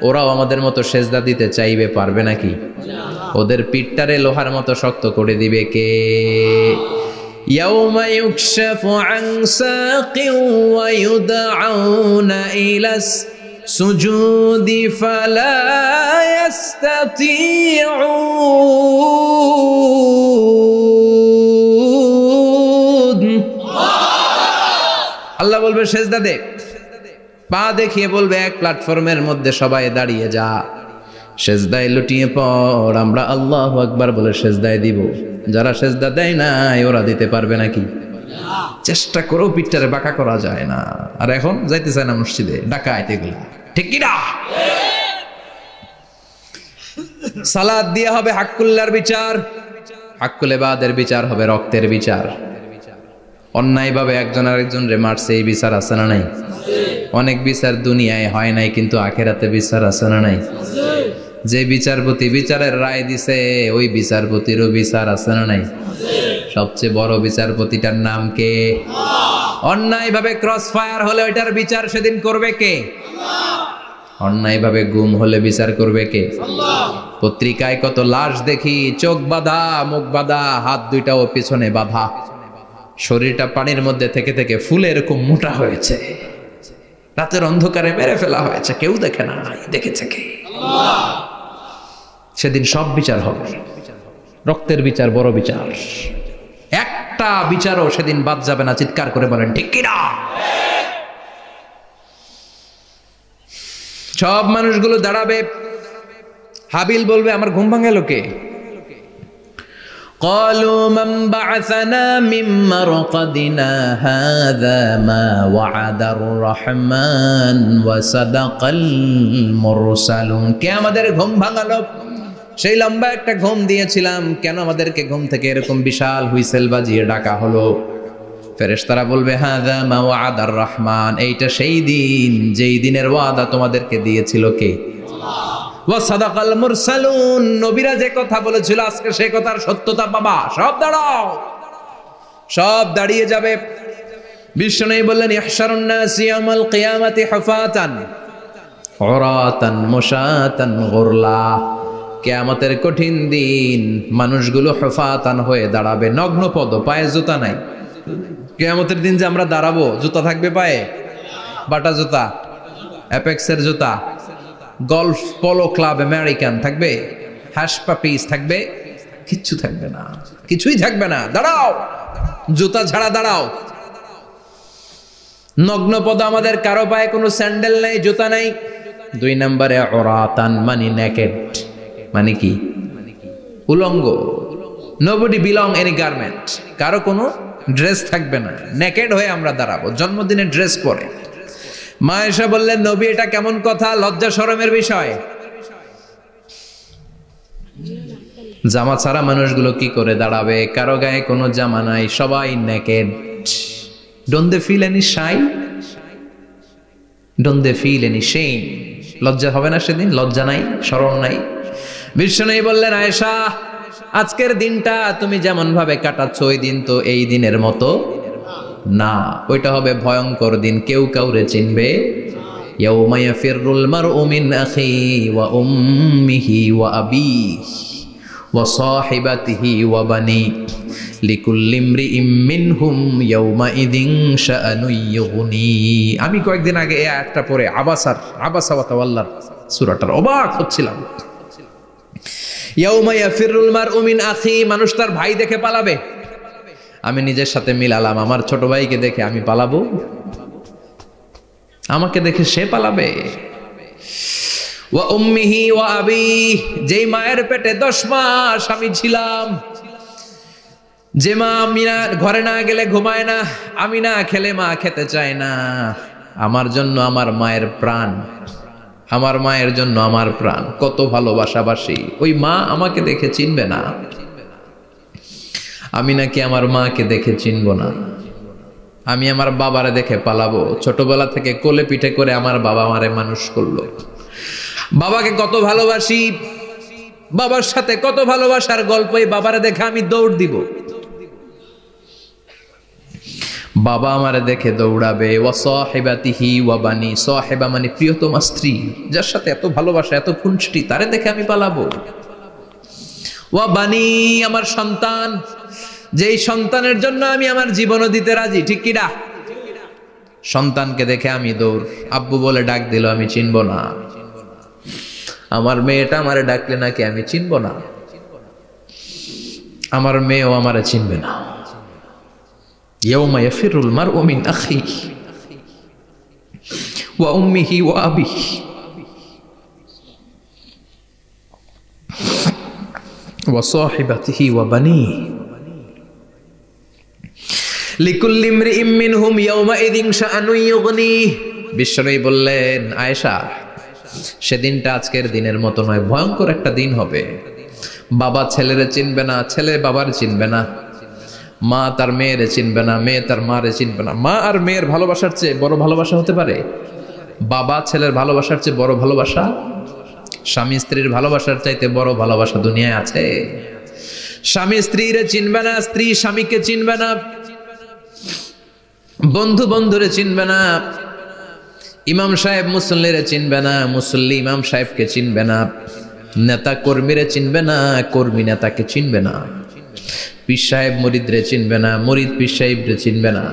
A: ওরাও আমাদের মতো সেজদা দিতে চাইবে, পারবে নাকি? ওদের পিঠটারে লোহার মতো শক্ত করে দিবে কে? ইয়াউমা ইউকশাফু আন সাকিন ওয়া ইউদআউনা ইলাস সুজুদি ফালা ইস্তাতিউন। আল্লাহ বলবে সেজদা দে, পা দেখিয়ে বলবে এক প্ল্যাটফর্মের মধ্যে সবাই দাঁড়িয়ে যা, সেজদায় লুটিয়ে পড়। আমরা আল্লাহু আকবার বলে সেজদায় দিব। যারা সেজদা দেয় নাই ওরা দিতে পারবে নাকি? চেষ্টা করেও পিঠটারে বাঁকা করা যায় না। আর এখন যাইতে চায় না মসজিদে, ডাকাত এগুলা, ঠিক কি না? সালাত দিয়ে হবে হাক্কুল্লার বিচার, হাক্কুল ইবাদের বিচার হবে রক্তের বিচার। অন্যায় ভাবে একজন আরেকজন রে মারছে, এই বিচার আছে না নাই? অনেক বিচার দুনিয়ায় হয় নাই, কিন্তু আখেরাতে বিচার আছে না নাই? যে বিচারপতি বিচারের রায় দিছে ওই বিচারপতিরও বিচার আছে না নাই? সবচেয়ে বড় বিচারপতিটার নাম কে? অন্যায় ভাবে ক্রস ফায়ার হলে ওইটার বিচার সেদিন করবে কে? অন্যায় ভাবে গুম হলে বিচার করবে কে? পত্রিকায় কত লাশ দেখি, চোখ বাঁধা, মুখ বাঁধা, হাত দুইটাও পিছনে বাঁধা, শরীরটা পানির মধ্যে থেকে থেকে ফুলে এরকম মোটা হয়েছে, রাতের অন্ধকারে মেরে ফেলা হয়েছে, কেউ দেখে না, দেখেছে কে? সেদিন সব বিচার হবে, রক্তের বিচার, বড় বিচার। একটা বিচারও সেদিন বাদ যাবে না। চিৎকার করে বলেন ঠিক কিনা? সব মানুষগুলো দাঁড়াবে। হাবিল বলবে আমার ঘুম ভাঙালো কে? قالوا من بعثنا من مرقدنا هذا ما وعد الرحمن وصدق المرسلون। কে আমাদের ঘুম ভাঙালো? সেই লম্বা একটা ঘুম দিয়েছিলাম, কেন আমাদেরকে ঘুম থেকে এরকম বিশাল হুইসেল বাজিয়ে ডাকা হলো? ফেরেশতারা বলবে হাযা মা ওয়াদার রহমান, এইটা সেই দিন যেই দিনের ওয়াদা তোমাদেরকে দিয়েছিল কে? ওয়া সাদাকাল মুরসালুন, নবীরা যে কথা বলেছিল আজকে সেই কথার সত্যতা পাবা। সব দাঁড়াও, সব দাঁড়িয়ে যাবে। বিষ্ণু বললেন ইহশারুন নাস ইয়াউমাল কিয়ামাতি হুফাতান উরাতান মুশাতান গুরলা। কিয়ামতের কঠিন দিন মানুষগুলো হুফাতান হয়ে দাঁড়াবে, নগ্ন পদ, পায়ে জুতা নাই। কিয়ামতের দিন যে আমরা দাঁড়াবো, জুতা থাকবে পায়ে? বাটা জুতা, অ্যাপেক্সের জুতা, গলফ পোলো ক্লাব আমেরিকান থাকবে, হ্যাশ পাপিস থাকবে? কিচ্ছু থাকবে না, কিছুই থাকবে না। দাঁড়াও, জুতা ছাড়া দাঁড়াও। নগ্ন পদ, আমাদের কারো পায়ে কোনো স্যান্ডেল নাই, জুতা নাই। 2 নম্বরে উরাতান মানে নেকেড, মানে কি? উলঙ্গ। নোবডি বিলং এনি গার্মেন্ট, কারো কোনো ড্রেস থাকবে না, নেকেড হয়ে আমরা দাঁড়াবো, জন্মদিনের ড্রেস পরে। মা এসে বললেন নবী এটা কেমন কথা, লজ্জা শরমের বিষয়। জামা ছাড়া মানুষগুলো কি করে দাঁড়াবে? কারো গায়ে কোনো জামা নাই, সবাই naked. Don't they feel any shy? Don't they feel any shame? লজ্জা হবে না সেদিন? লজ্জা নাই, শরম নাই। বিষ্ণু বললেন আয়েশা আজকের দিনটা তুমি যেমন ভাবে কাটাচ্ছ ওই দিন তো এই দিনের মতো না, ওইটা হবে ভয়ঙ্কর দিন, কেউ কাউরে চিনবে। ইয়াউমা ইয়াফিরুল মারউ মিন আখি ওয়া উম্মিহি ওয়া আবিহি ওয়া সাহিবাতিহি ওয়া বানি লিকুল্লি ইমরিইম মিনহুম ইয়াউমা ইযিন শাআনু ইউগনি। আমি কয়েকদিন আগে এই আয়াতটা পড়ে আবাসা ওয়া তাওয়াল্লার সূরাটার অবাক হচ্ছিলাম। ইয়াউমা ইয়াফিরুল মারউ মিন আখি, মানুষ তার ভাই দেখে পালাবে। আমি নিজের সাথে মিলালাম, আমার ছোট ভাইকে দেখে আমি পালাবো? আমাকে দেখে সে পালাবে? ওয়া উম্মিহি ওয়া আবি, যেই মায়ের পেটে 10 মাস আমি ছিলাম, যে মা আমি না ঘরে না গেলে ঘুমায় না, আমি না খেলে মা খেতে চায় না, আমার জন্য আমার মায়ের প্রাণ, আমার মায়ের জন্য আমার প্রাণ, কত ভালোবাসাবাসী। ওই মা আমাকে দেখে চিনবে না, আমি নাকি আমার মাকে দেখে চিনব না। আমি আমার বাবারে দেখে পালাবো। ছোটবেলা থেকে কোলে পিঠে করে আমার বাবা আমারে মানুষ করলো, বাবাকে কত ভালোবাসি, বাবার সাথে কত ভালোবাসার গল্প, এই বাবারে দেখে আমি দৌড় দিব। বাবা আমারে দেখে দৌড়াবে, ওয়া সাহিবাতিহি ওয়া বানি, সাহিবা মানে প্রিয়তমা স্ত্রী, যার সাথে এত ভালোবাসা এত খুনসুটি, তারে দেখে আমি পালাবো। ওয়া বানি, আমার সন্তান, যেই সন্তানের জন্য আমি আমার জীবনও দিতে রাজি, ঠিক কিনা? সন্তানকে দেখে আমি দৌড়। আব্বু বলে ডাক দিল, আমি চিনব না। আমার মেয়েটা আমারে ডাকলে নাকি আমি চিনব না, আমার মেয়েও আমারে চিনবে না। ইয়াউমা ইয়াফিরুল মারউ মিন আখিহি ওয়া উম্মিহি ওয়া আবিহি ওয়া সাহিবাতিহি ওয়া বানিহি লিকুল্লি ইমরিইম মিনহুম ইয়াউমাইযিন শাআনুন ইউগনিহি। বিশ্বনবী বললেন, আয়েশা, সেদিনটা আজকের দিনের মতো নয়, ভয়ঙ্কর একটা দিন হবে। বাবা ছেলেরে চিনবে না, ছেলে বাবার চিনবে না, মা তার মেয়েরে চিনবে না, মেয়ে তার মারে চিনবে না। মা আর মেয়ের ভালোবাসার চেয়ে বড় ভালোবাসা হতে পারে? বাবা ছেলের ভালোবাসার চেয়ে বড় ভালোবাসা? স্বামী স্ত্রীর ভালোবাসার চাইতে বড় ভালোবাসা দুনিয়ায় আছে? স্বামী স্ত্রীরে চিনবে না, স্ত্রী স্বামীকে চিনবে না, বন্ধু বন্ধুরে চিনবে না, ইমাম সাহেব মুসল্লিরে চিনবে না, মুসল্লি ইমাম সাহেবকে চিনবে না, নেতা কর্মীরে চিনবে না, কর্মী নেতাকে চিনবে না, পীর সাহেব মুরিদরে চিনবে না, মুরিদ পীর সাহেবরে চিনবে না।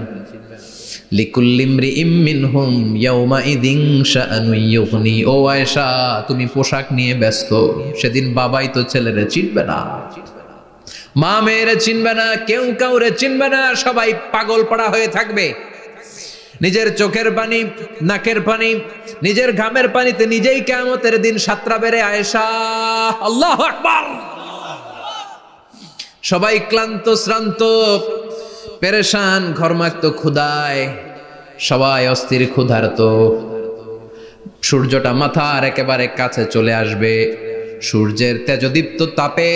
A: লিকুল্লি ইমরিইম মিনহুম ইয়াউমাইযিন শাআনুন ইউগনি। ও আয়েশা, তুমি পোশাক নিয়ে ব্যস্ত, সেদিন বাবাই তো ছেলেরে চিনবে না, মা মেয়েরে চিনবে না, কেউ কাউরে চিনবে না, সবাই পাগল পাড়া হয়ে থাকবে। নিজের চোখের পানি, নাকের পানি, নিজের ঘামের পানিতে নিজেই কিয়ামতের দিন সাতরা বেড়ে। আয়েশা, আল্লাহু আকবার। সবাই ক্লান্ত শ্রান্ত পেরেশান, ঘর্মাক্ত ক্ষুধায়, সবাই অস্থির ক্ষুধার্ত। সূর্যটা মাথার একেবারে কাছে চলে আসবে, সূর্যের তেজদীপ্ত তাপে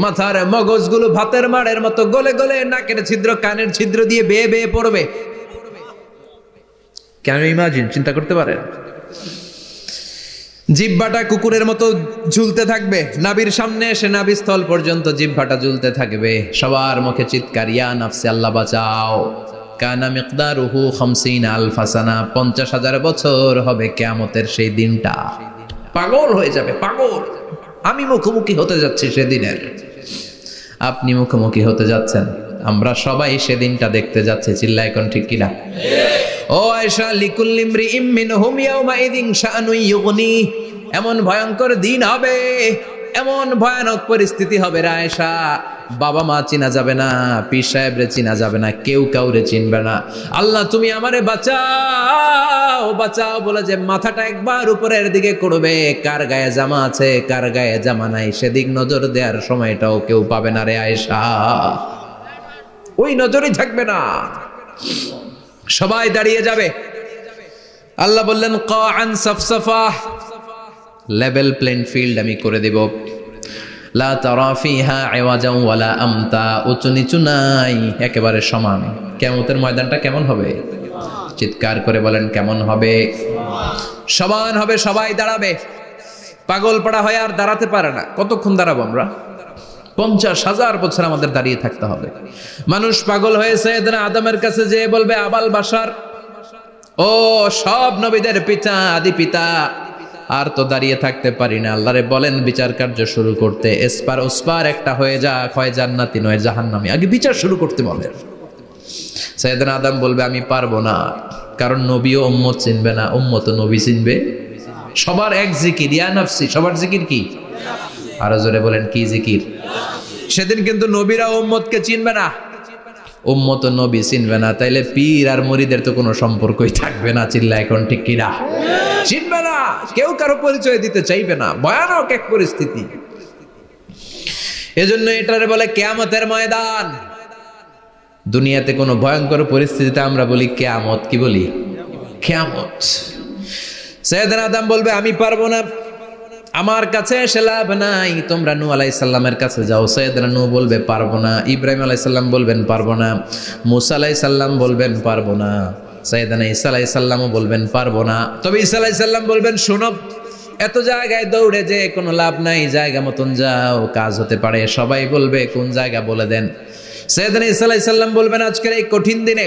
A: মাথার মগজগুলো ভাতের মাড়ের মতো গলে গলে নাকের ছিদ্র কানের ছিদ্র দিয়ে বেয়ে বেয়ে পড়বে। কেন ইমাজিন, চিন্তা করতে পারেন? জিহ্বাটা কুকুরের মতো ঝুলতে থাকবে, নাভির সামনে এসে নাভিস্থল পর্যন্ত জিহ্বাটা ঝুলতে থাকবে। সবার মুখে চিৎকার, ইয়া নাফসি, আল্লাহ বাঁচাও। কানা মিকদারুহু 50 আলফা সানা, 50,000 বছর হবে কিয়ামতের সেই দিনটা। পাগল হয়ে যাবে, পাগল। আমি মুখোমুখি হতে যাচ্ছি সেদিনের, আপনি মুখোমুখি হতে যাচ্ছেন, আমরা সবাই সেদিনটা দেখতে যাচ্ছি। চিল্লা এখন ঠিক কিনা? ও আয়েশা, লিকুল্লি ইমরিইম মিনহুম ইয়াউমাইযিন শাআনুন ইউগনি। এমন ভয়ঙ্কর দিন হবে, এমন ভয়ানক পরিস্থিতি হবে রে আয়েশা, বাবা মা চিনা যাবে না, পীর সাহেবরে চিনা যাবে না, কেউ কাউরে চিনবে না। আল্লাহ তুমি আমারে বাঁচাও, বাঁচাও বলে যে মাথাটা একবার উপরের দিকে করবে, কার গায়ে জামা আছে কার গায়ে জামা নাই সেদিক নজর দেওয়ার সময়টাও কেউ পাবে না রে আয়েশা, ওই নজরই থাকবে না, সবাই দাঁড়িয়ে যাবে। আল্লাহ বললেন, কাআন সাফসাফা, লেভেল প্লেইং ফিল্ড আমি করে দেব। লা তারা ফিহা ইওয়াজান ওয়ালা আমতা, উঁচু নিচু নাই, একেবারে সমান। কিয়ামতের ময়দানটা কেমন হবে? চিৎকার করে বলেন, কেমন হবে? সমান হবে, সবাই দাঁড়াবে। পাগল পাড়া হয়ে আর দাঁড়াতে পারে না। কতক্ষণ দাঁড়াবো আমরা? 50,000 বছর আমাদের দাঁড়িয়ে থাকতে হবে। মানুষ পাগল হয়ে সাইয়েদনা আদমের কাছে যেয়ে বলবে, আবাল বাশার, ও সব নবীদের পিতা, আদি পিতা, আর তো দাঁড়িয়ে থাকতে পারি না। আল্লাহরে বলেন বিচার কার্য শুরু করতে। এসপার ওসপার একটা হয়ে যাক, হয় জান্নাতি নয় জাহান্নামী, আগে বিচার শুরু করতে বলেন। সাইয়েদনা আদম বলবে, আমি পারবো না, কারণ নবীও উম্মত চিনবে না, উম্মত নবী চিনবে। সবার এক জিকির, ইয়া নাফসি, সবার জিকির কি? আরো জোরে বলেন, কি জিকির? সেদিন কিন্তু নবীরা উম্মতকে চিনবে না, উম্মত নবী চিনবে না, তাইলে পীর আর মুরিদের তো কোনো সম্পর্কই থাকবে না। চিল্লা এখন ঠিক কিনা? চিনবে না, কেউ কারো পরিচয় দিতে চাইবে না। ভয়ানক এক পরিস্থিতি। এজন্য এটারে বলে কিয়ামতের ময়দান। দুনিয়াতে কোনো ভয়ঙ্কর পরিস্থিতিতে আমরা বলি কিয়ামত, কি বলি? কিয়ামত। সাইয়েদনা আদম বলবে, আমি পারবো না, আমার কাছে এসে লাভ নাই, তোমরা নূহ আলাইহিস সালামের কাছে যাও। সাইয়েদনা নূহ বলবে, পারবো না। ইব্রাহিম আলাইহিস সালাম বলবেন, পারবো না। মুসা আলাইহিস সালাম বলবেন, পারবো না। সাইয়েদনা ঈসা আলাইহিস সালামও বলবেন, পারবো না। তবে ঈসা আলাইহিস সালাম বলবেন, শোনো, এত জায়গায় দৌড়ে যে কোনো লাভ নাই, জায়গা মতন যাও, কাজ হতে পারে। সবাই বলবে, কোন জায়গা বলে দেন। সাইয়েদনা ঈসা আলাইহিস সালাম বলবেন, আজকের এই কঠিন দিনে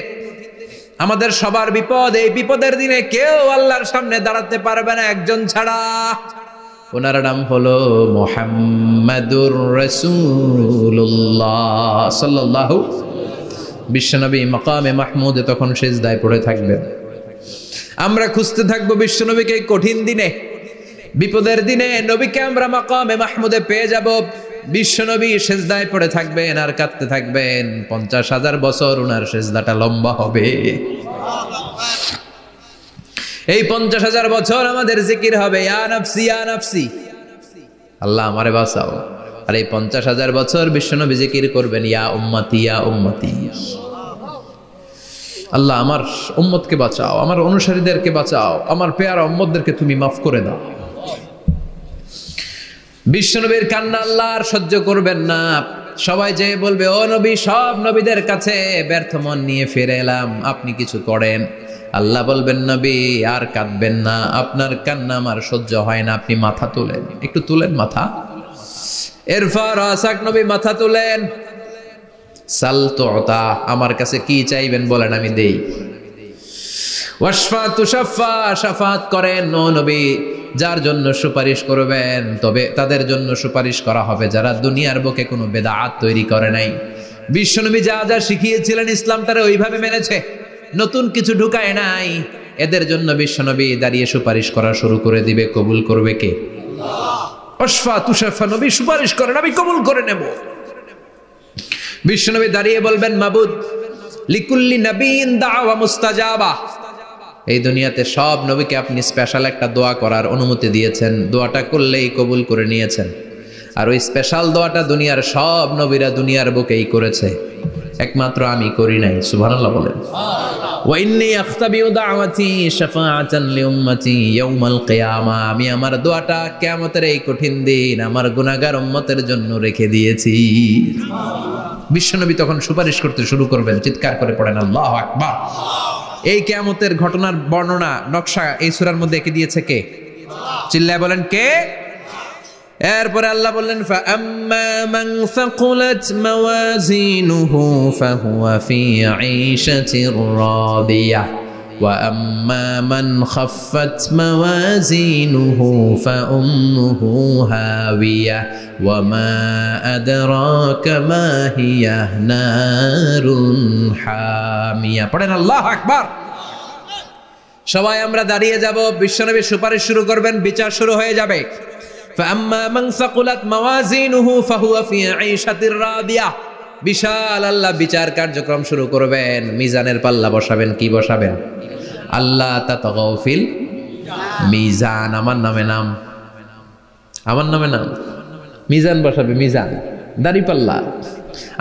A: আমাদের সবার বিপদ, এই বিপদের দিনে কেউ আল্লাহর সামনে দাঁড়াতে পারবে না একজন ছাড়া। ওনার নাম হলো মুহাম্মাদুর রাসূলুল্লাহ সাল্লাল্লাহু। বিশ্বনবী মাকামে মাহমুদে তখন সিজদায় পড়ে থাকবেন। আমরা খুঁজতে থাকবো বিশ্বনবীকে কঠিন দিনে, বিপদের দিনে নবীকে আমরা মাকামে মাহমুদে পেয়ে যাব। বিশ্বনবী সিজদায় পড়ে থাকবেন আর কাঁদতে থাকবেন। 50,000 বছর ওনার সিজদাটা লম্বা হবে। এই 50,000 বছর আমাদের জিকির হবে, ইয়া নাফসি ইয়া নাফসি, আল্লাহ আমারে বাঁচাও। আর এই 50,000 বছর বিশ্বনবী জিকির করবেন, ইয়া উম্মতি ইয়া উম্মতি, আল্লাহ আমার উম্মতকে বাঁচাও, আমার অনুসারীদেরকে বাঁচাও, আমার পেয়ারা উম্মতদেরকে তুমি মাফ করে দাও। বিশ্বনবীর কান্না আল্লাহ আর সহ্য করবেন না। সবাই যে বলবে, ও নবী, সব নবীদের কাছে ব্যর্থ মন নিয়ে ফিরে এলাম, আপনি কিছু করেন। আল্লাহ বলবেন, নবী আর কাঁদবেন না, আপনার কান্না আমার সহ্য হয় না, আপনি মাথা তুলেন, একটু তুলেন মাথা। এরপর আসাক নবী মাথা তুলেন। সাল তুতা, আমার কাছে কি চাইবেন বলেন, আমি দেই। ওয়াশফা তুশাফা, শাফাত করেন ও নবী, যার জন্য সুপারিশ করবেন তবে তাদের জন্য সুপারিশ করা হবে যারা দুনিয়ার বুকে কোনো বেদাত তৈরি করে নাই। বিশ্বনবী যা যা শিখিয়েছিলেন ইসলামটারে ওইভাবে মেনেছে, নতুন কিছু ঢুকায় নাই। এদের জন্য বিশ্বনবী দাঁড়িয়ে সুপারিশ করা শুরু করে দিবে। কবুল করবে কে? ওয়াশফা তুশাফা, নবী সুপারিশ করেন, আমি কবুল করে নেব। বিশ্বনবী দাঁড়িয়ে বলবেন, মাবুদ লিকুল্লি নবীন দাওয়া মুস্তাজাবা, এই দুনিয়াতে সব নবীকে আপনি স্পেশাল একটা দোয়া করার অনুমতি দিয়েছেন, দোয়াটা করলেই কবুল করে নিয়েছেন। আর ওই স্পেশাল দোয়াটা দুনিয়ার সব নবীরা দুনিয়ার বুকেই করেছে, একমাত্র আমি করি নাই। সুবহানাল্লাহ বলেন। ওয়া ইন্নী আখতাবিউ দাওয়াতি শাফাআতান লিউম্মতি ইয়াউমাল কিয়ামা, আমি আমার দোয়াটা কিয়ামতের এই কঠিন দিন আমার গুনাহগার উম্মতের জন্য রেখে দিয়েছি। বিশ্বনবী তখন সুপারিশ করতে শুরু করবেন। চিৎকার করে পড়েন আল্লাহু আকবার। এই কিয়ামতের ঘটনার বর্ণনা নকশা এই সূরার মধ্যে এঁকে দিয়েছে কে? চিল্লায় বলেন কে? এরপরে আল্লাহ বললেন, ফাআম্মা মান সাকুলাত মাওয়াজিনুহু ফাহুয়া ফি ঈশাতির রাদিয়াহ ওয়া আম্মা মান খাফফাত মাওয়াজিনুহু ফাউম্মুহু হাওিয়াহ ওয়া মা আদরাকা মা হিয়া নারুন হামিয়া। পড়েন আল্লাহু আকবার। সবাই আমরা দাঁড়িয়ে যাব, বিশ্বনবী সুপারিশ শুরু করবেন, বিচার শুরু হয়ে যাবে। ফাআম্মা মান সাকুলাত মাওয়াজিনুহু ফাহুয়া ফি ঈশাতির রাদিয়াহ, বিশাল আল্লাহ বিচার কার্যক্রম শুরু করবেন। মিজানের পাল্লা বসাবেন, কি বসাবেন? আল্লাহ তাতাগাউ ফিল মিজান, আমার নামে নাম, আমার নামে নাম, মিজান বসাবে, মিজান দাড়ি পাল্লা।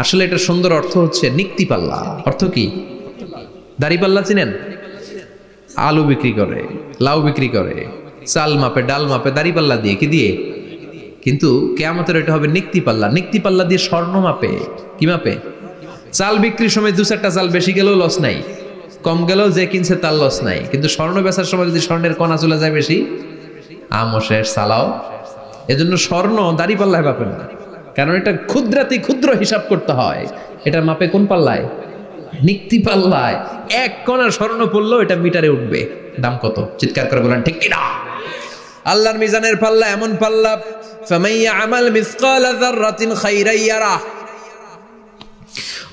A: আসলে এটা সুন্দর অর্থ হচ্ছে নিক্তি পাল্লা। অর্থ কি? দাড়ি পাল্লা চিনেন? আলু বিক্রি করে, লাউ বিক্রি করে, চাল মাপে, ডাল মাপে, দাড়ি পাল্লা দিয়ে, কি দিয়ে? কিন্তু কিয়ামতের এটা হবে নিক্তি পাল্লা। নিক্তি পাল্লা দিয়ে স্বর্ণ মাপে। কি মাপে? চাল বিক্রির সময় 2-4টা চাল বেশি গেলেও লস নাই, কম গেলেও যে কিনছে তার লস নাই। কিন্তু স্বর্ণ বেচার সময় যদি স্বর্ণের কণা চলে যায় বেশি, আমও শেষ, চালাও। এজন্য স্বর্ণ দাড়ি পাল্লায় মাপে না, কারণ এটা ক্ষুদ্রাতি ক্ষুদ্র হিসাব করতে হয়। এটা মাপে কোন পাল্লায়? নিক্তি পাল্লায়। 1 কণা স্বর্ণ পড়লো এটা মিটারে উঠবে। দাম কত? চিৎকার করে বলেন ঠিক কিনা? আল্লাহর মিজানের পাল্লা এমন পাল্লা, ফামান ইয়ামাল মিসকালা যাররাতিন খাইরান ইয়ারা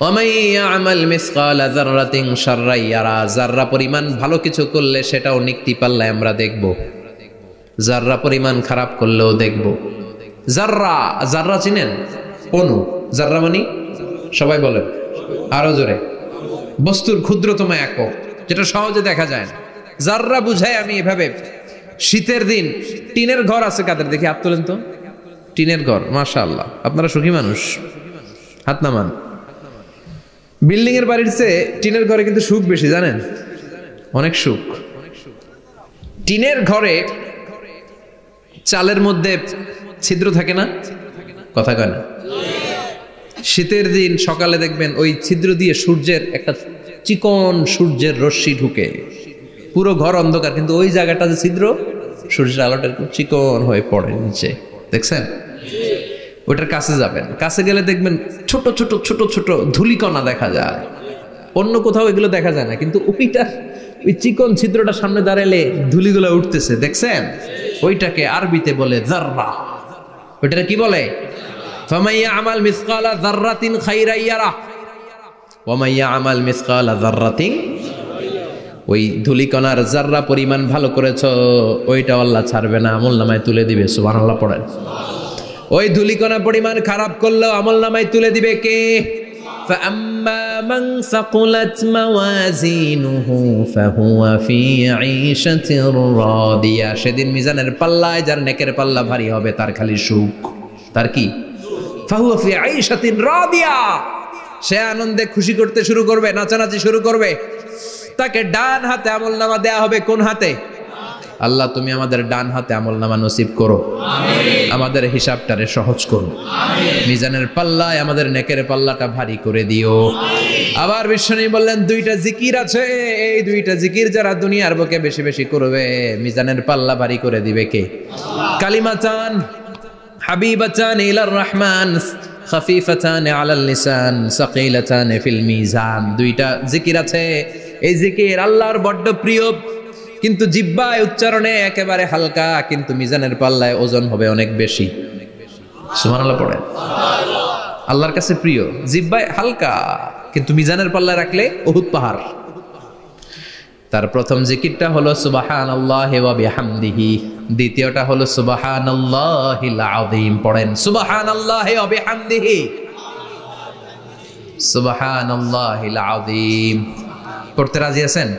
A: ওয়া মান ইয়ামাল মিসকালা যাররাতিন শাররান ইয়ারা। যাররা পরিমাণ ভালো কিছু করলে সেটাও নিক্তি পাল্লায় আমরা দেখব, যাররা পরিমাণ খারাপ করলেও দেখব। যাররা, যাররা চিনেন? অণু। যাররা মানে সবাই বলেন আরো জোরে, বস্তুর ক্ষুদ্রতম একক, যেটা সহজে দেখা যায় না। যাররা বুঝায় আমি এভাবে, শীতের দিন টিনের ঘর আছে কাদের? দেখি হাত তোলেন তো। টিনের ঘর, মাশাআল্লাহ, আপনারা সুখী মানুষ, হাত নামান। বিল্ডিং এর বাড়ির চেয়ে টিনের ঘরে কিন্তু সুখ বেশি, জানেন? অনেক সুখ। টিনের ঘরে চালের মধ্যে ছিদ্র থাকে না? কথা কয় না? শীতের দিন সকালে দেখবেন ওই ছিদ্র দিয়ে সূর্যের একটা চিকন সূর্যের রশ্মি ঢুকে, পুরো ঘর অন্ধকার, কিন্তু ওই জায়গাটা যে ছিদ্র, সূর্যের আলোটা চিকন হয়ে পড়ে নিচে, দেখছেন? ওটার কাছে যাবেন, কাছে গেলে দেখবেন ছোট ছোট ছোট ছোট ধূলিকণা দেখা যায়। অন্য কোথাও এগুলো দেখা যায় না, কিন্তু ওইটা ওই চিকন ছিদ্রটা সামনে দাঁড়ালে ধুলিগুলো উঠতেছে, দেখছেন? ওইটাকে আরবিতে বলে যাররা। ওইটা কি বলে? ফামাইয়া আমাল মিসকালা যাররাতিন খাইরান ইয়ারা ওয়া মাইয়া আমাল মিসকালা যাররাতিন, ওই ধুলিকণার যাররা পরিমাণ ভালো করেছো ওইটা আল্লাহ ছাড়বে না, আমলনামায় তুলে দিবে। সুবহানাল্লাহ পড়েন। ওই ধুলিকণা পরিমাণ খারাপ করলেও আমলনামায় তুলে দিবে কে? فأما من ثقلت موازينه فهو في عيشة راضية, সেদিন মিজানের পাল্লায় যার নেকের পাল্লা ভারী হবে তার খালি সুখ। তার কি? فهو في عيشة راضية, সে আনন্দে খুশি করতে শুরু করবে, নাচানাচি শুরু করবে। তাকে ডান হাতে আমলনামা দেয়া হবে। কোন হাতে? আল্লাহ তুমি আমাদের ডান হাতে আমলনামা নসিব করো, আমাদের হিসাবটারে সহজ করো, মিজানের পাল্লায় আমাদের নেকের পাল্লাটা ভারী করে দিও। আবার বিশ্বনবী বললেন দুইটা জিকির আছে, এই দুইটা জিকির যারা দুনিয়ার বুকে বেশি বেশি করবে মিজানের পাল্লা ভারী করে দিবে কে? কালিমাতান হাবিবাতান ইলার রহমান খাফিফাতান আলাল লিসান সাকিলাতান ফিল মিজান। দুইটা জিকির আছে, এই জিকির আল্লাহর বড্ড প্রিয়, কিন্তু জিহ্বায় উচ্চারণে একেবারে হালকা, কিন্তু মিজানের পাল্লায় ওজন হবে অনেক বেশি। সুবহানাল্লাহ পড়েন। আল্লাহর কাছে প্রিয়, জিহ্বায় হালকা, কিন্তু মিজানের পাল্লায় রাখলে উহুদ পাহাড়। তার প্রথম জিকিরটা হলো সুবহানাল্লাহি ওয়া বিহামদিহি, দ্বিতীয়টা হলো সুবহানাল্লাহিল আযীম। পড়েন সুবহানাল্লাহি ওয়া বিহামদিহি, সুবহানাল্লাহিল আযীম। পড়তে রাজি আছেন?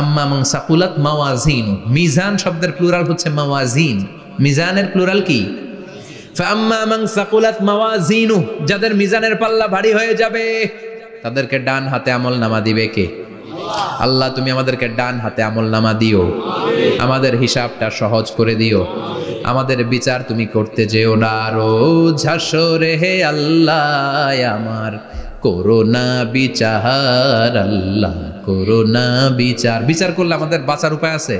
A: আম্মা মান সাকুলাত মাওয়াজিন, মিজান শব্দের প্লুরাল হচ্ছে মাওয়াজিন, মিজানের প্লুরাল কি? ফাআম্মা মান সাকুলাত মাওয়াজিনু, যাদের মিজানের পাল্লা ভারী হয়ে যাবে তাদেরকে ডান হাতে আমলনামা দিবে কে? আল্লাহ তুমি আমাদেরকে ডান হাতে আমলনামা দিও, আমাদের হিসাবটা সহজ করে দিও, আমাদের বিচার তুমি করতে যেও না রোজ হাসরে হে আল্লাহ আমার করোনা বিচার, আল্লাহ করোনা বিচার। বিচার করলে আমাদের বাঁচার উপায় আছে।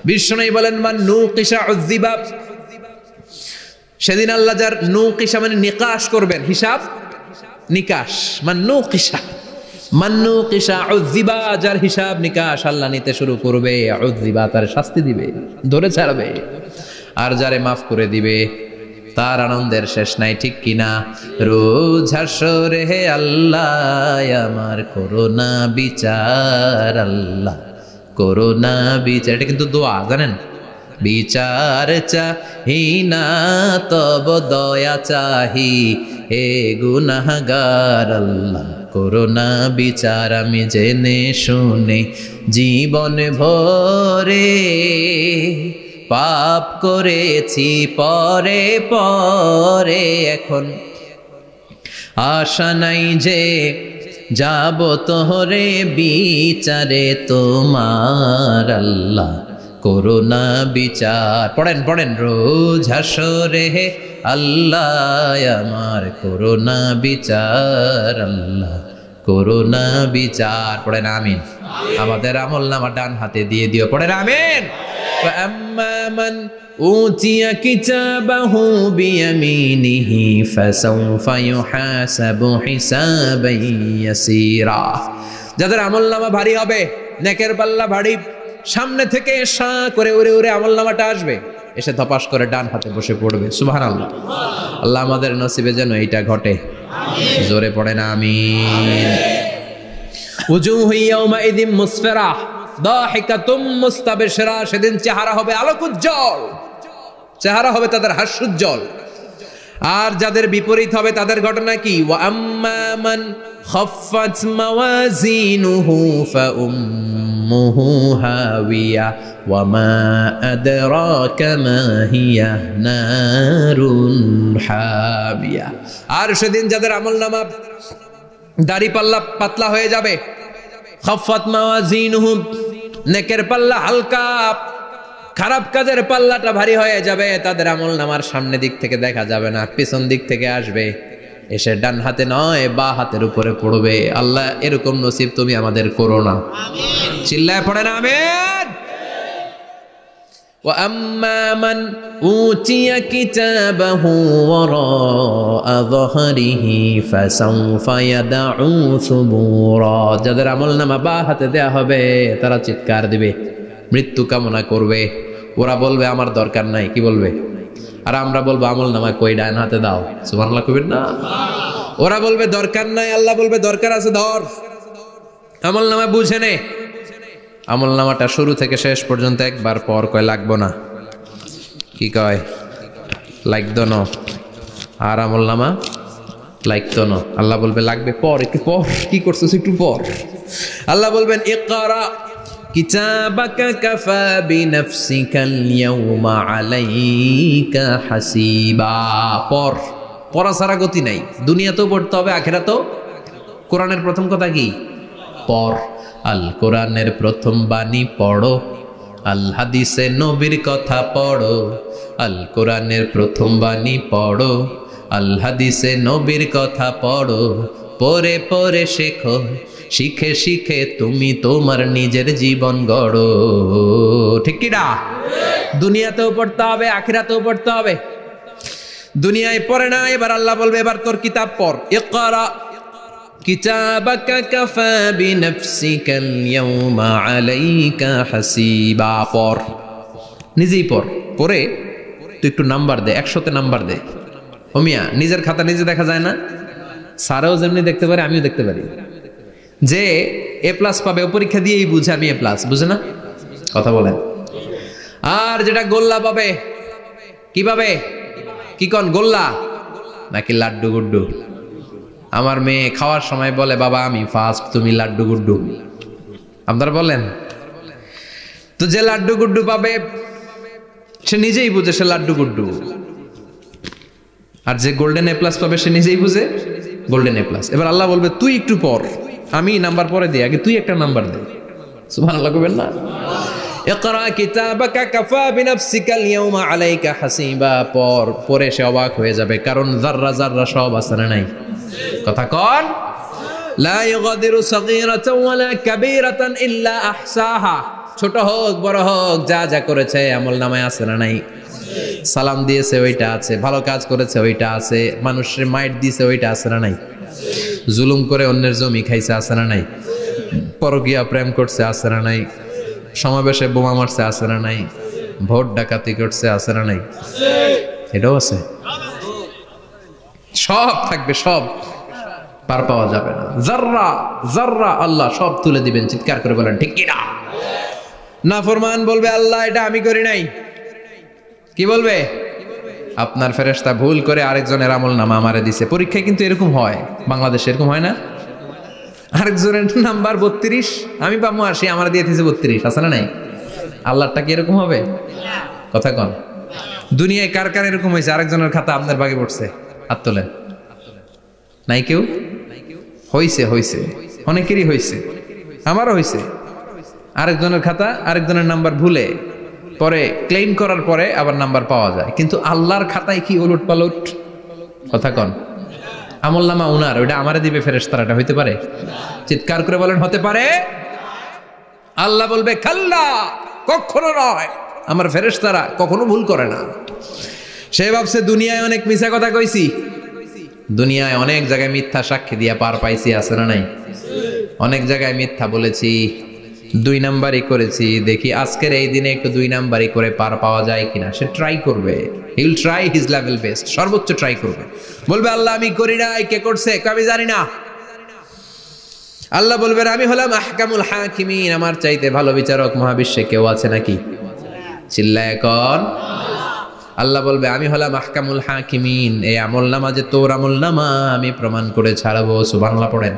A: বিশ্বনবী বলেন মান নুকিশা উযিবা, সেদিন আল্লাহ যার নুকিশা মানে নিকাশ করবেন, হিসাব নিকাশ, মান নুকিশা উযিবা, যার হিসাব নিকাশ আল্লাহ নিতে শুরু করবে, উযিবা তার শাস্তি দিবে, ধরে ছাড়বে। আর যারে মাফ করে দিবে তার আনন্দের শেষ নাই, ঠিক কিনা? রোজ হাসরে হে আল্লাহ আমার করোনা বিচার, আল্লাহ করোনা বিচার। এটা কিন্তু দোয়া, জানেন? বিচার চাহি না তব দয়া চাহি হে গুনাহগার, আল্লাহ করোনা বিচার। আমি জেনে শুনে জীবন ভরে পাপ করেছি পরে পরে, এখন আশা নাই যে যাব তোরে বিচারে তোমার, আল্লাহ করোনা বিচার। পড়েন পড়েন রোজ হাসরে হে আল্লাহ আমার করোনা বিচার, আল্লাহ করোনা বিচার। পড়েন আমিন। আমাদের আমলনামা ডান হাতে দিয়ে দিও। পড়েন আমিন। فأما من أوتي كتابه بيمينه فسوف يحاسب حسابا يسيرا, যাদের আমলনামা ভারী হবে, নেকের পাল্লা ভারী, সামনে থেকে সা করে উড়ে উড়ে আমলনামাটা আসবে, এসে ধপাস করে ডান হাতে বসে পড়বে। সুবহানাল্লাহ। আল্লাহ আমাদের নসিবে যেন এইটা ঘটে। জোরে পড়েন আমিন। উজুহু ইয়াউমাইযিন মুসফিরা দাহিকাতুম মুস্তাবশিরা, সেদিন চেহারা হবে আলোকোজ্জ্বল, চেহারা হবে তাদের হাস্যোজ্জ্বল। আর যাদের বিপরীত হবে তাদের ঘটনা কি? ওয়া আম্মা মান খাফফাত মাওয়াজিনুহু ফাউম্মুহু হাওিয়া ওয়া মা আদরাকা মা হিয়া নারুন হামিয়া। আর সেদিন যাদের আমলনামা দাড়ি পাল্লা পাতলা হয়ে যাবে, খাফফাত মাওয়াজিনুহু নেকের পাল্লা হালকা, খারাপ কাজের পাল্লাটা ভারী হয়ে যাবে, তাদের আমলনামার সামনে দিক থেকে দেখা যাবে না, পিছন দিক থেকে আসবে, এসে ডান হাতে নয় বা হাতের উপরে পড়বে। আল্লাহ এরকম নসিব তুমি আমাদের করো না। আমিন। চিল্লায় পড়েন আমিন। وأما من أوتي كتابه وراء ظهره فسوف يدعو ثبورا যাদের আমলনামা বা হাতে দেয়া হবে তারা চিৎকার দিবে, মৃত্যু কামনা করবে। ওরা বলবে আমার দরকার নাই, কি বলবে? আর আমরা বলবো আমলনামা কই, ডান হাতে দাও। সুবহানাল্লাহ কইবেন না? ওরা বলবে দরকার নাই, আল্লাহ বলবে দরকার আছে, ধর আমলনামা বুঝে নে। আমলনামাটা শুরু থেকে শেষ পর্যন্ত একবার পর কয় লাগবো না, কি কয়? লাগতো না। আর আমলনামা লাগতো না, আল্লাহ বলবে লাগবে পর, একটু পর। কি করছিস একটু পর? আল্লাহ বলবেন ইকরা কিতাবাকা কাফা বিনাফসিকাল ইয়াউমা আলাইকা হাসিবা। পর, পড়া ছাড়া গতি নাই। দুনিয়াতেও পড়তে হবে, আখিরাতেও। কোরআনের প্রথম কথা কি? পর। আল কোরআনের প্রথম বাণী পড়ো, আল হাদিসে নবীর কথা পড়ো। আল কোরআনের প্রথম বাণী পড়ো, আল হাদিসে নবীর কথা পড়ো। পড়ে পড়ে শেখো, শিখে শিখে তুমি তোমার নিজের জীবন গড়ো। ঠিক কি না? দুনিয়াতেও পড়তে হবে, আখিরাতেও পড়তে হবে। দুনিয়ায় পড়ে না, এবার আল্লাহ বলবে এবার তোর কিতাব পড়। ইকরা কিতাবাকা কাফা বিনাফসিকাল ইয়াউমা আলাইকা হাসিবা। পড়, নিজেই পড়। পড়ে তুই একটু নাম্বার দে, 100তে নাম্বার দে। ও মিয়া, নিজের খাতা নিজে দেখা যায় না? স্যারও যেমনি দেখতে পারে, আমিও দেখতে পারি। যে A+ পাবে ও পরীক্ষা দিয়েই বুঝে আমি A+, বুঝে না? কথা বলেন। আর যেটা গোল্লা পাবে, কি পাবে? কি কন, গোল্লা নাকি লাড্ডু গুড্ডু? আমার মেয়ে খাওয়ার সময় বলে বাবা আমি ফার্স্ট, তুমি লাড্ডু গুড্ডু। আপনারা বলেন তো, যে লাড্ডু গুড্ডু পাবে সে নিজেই বুঝে সে লাড্ডু গুড্ডু। আর যে গোল্ডেন A+ পাবে সে নিজেই বুঝে গোল্ডেন A+। এবার আল্লাহ বলবে তুই একটু পর, আমি নাম্বার পরে দিই, আগে তুই একটা নাম্বার দে। সুবহানাল্লাহ কইবেন না? ইকরা কিতাবাকা কাফা বিনাফসিকাল ইয়াউমা আলাইকা হাসিবা। পর, পরে সে অবাক হয়ে যাবে, কারণ যাররা যাররা সব আছে না নাই? কথা কন। লা ইউগাদিরু সাগীরাতান ওয়ালা কাবীরাতান ইল্লা আহসাহা। ছোট হোক বড় হোক, যা যা করেছে আমলনামায় আছে না নাই? সালাম দিয়েছে ওইটা আছে, ভালো কাজ করেছে ওইটা আছে, মানুষের মাইট দিয়েছে ওইটা আছে না নাই? জুলুম করে অন্যের জমি খাইছে আছে না নাই? পরকীয়া প্রেম করছে আছে না নাই? সমাবেশে বোমা মারছে আছে না নাই? ভোট ডাকাতি করছে আছে না নাই? এটাও আছে। সব থাকবে, সব পার পাওয়া যাবে না। যাররা যাররা আল্লাহ সব তুলে দিবেন। চিৎকার করে বলেন ঠিক কি না? নাফরমান বলবে আল্লাহ এটা আমি করি নাই। কি বলবে? আপনার ফেরেশতা ভুল করে আরেকজনের আমলনামা আমারে দিছে। পরীক্ষায় কিন্তু এরকম হয়, বাংলাদেশে এরকম হয় না? আরেকজনের নাম্বার 32, আমি পাবো 80, আমার দিয়ে দিয়েছে 32, আছে না নাই? আল্লাহরটা কি এরকম হবে? কথা কন। দুনিয়ায় কার কার এরকম হয়েছে আরেকজনের খাতা আপনার ভাগে পড়ছে? হাত তোলেন। নাই কেউ? হইছে, হইছে, অনেকেরই হইছে, আমারও হইছে। আরেকজনের খাতা আরেকজনের নাম্বার ভুলে পরে ক্লেম করার পরে আবার নাম্বার পাওয়া যায়, কিন্তু আল্লাহর খাতায় কি উলট পালট? কথা কন। আমলনামা উনার, ওইটা আমারে দিবে ফেরেশতারা, এটা হইতে পারে? চিৎকার করে বলেন হতে পারে? আল্লাহ বলবে খাল্লা, কখনো নয়, আমার ফেরেশতারা কখনো ভুল করে না। সে ভাবছে দুনিয়ায় অনেক মিথ্যা কথা কইছি, দুনিয়ায় অনেক জায়গায় মিথ্যা সাক্ষী দিয়া পার পাইছি, আছে না নাই? অনেক জায়গায় মিথ্যা বলেছি, 2 নাম্বারই করেছি, দেখি আজকের এই দিনে একটু 2 নাম্বারই করে পার পাওয়া যায় কিনা। সে ট্রাই করবে, he will try his level best, সর্বোচ্চ ট্রাই করবে। বলবে আল্লাহ আমি করি নাই, কে করছে? আমি জানি না। আল্লাহ বলবেন আমি হলাম আহকামুল হাকিমিন, আমার চাইতে ভালো বিচারক মহাবিশ্বে কেউ আছে নাকি? চিল্লায় এখন। আল্লাহ বলবে আমি হলাম আহকামুল হাকিমিন, এই আমলনামা যে তোর আমলনামা আমি প্রমাণ করে ছাড়াবো। সুবহানাল্লাহ পড়েন।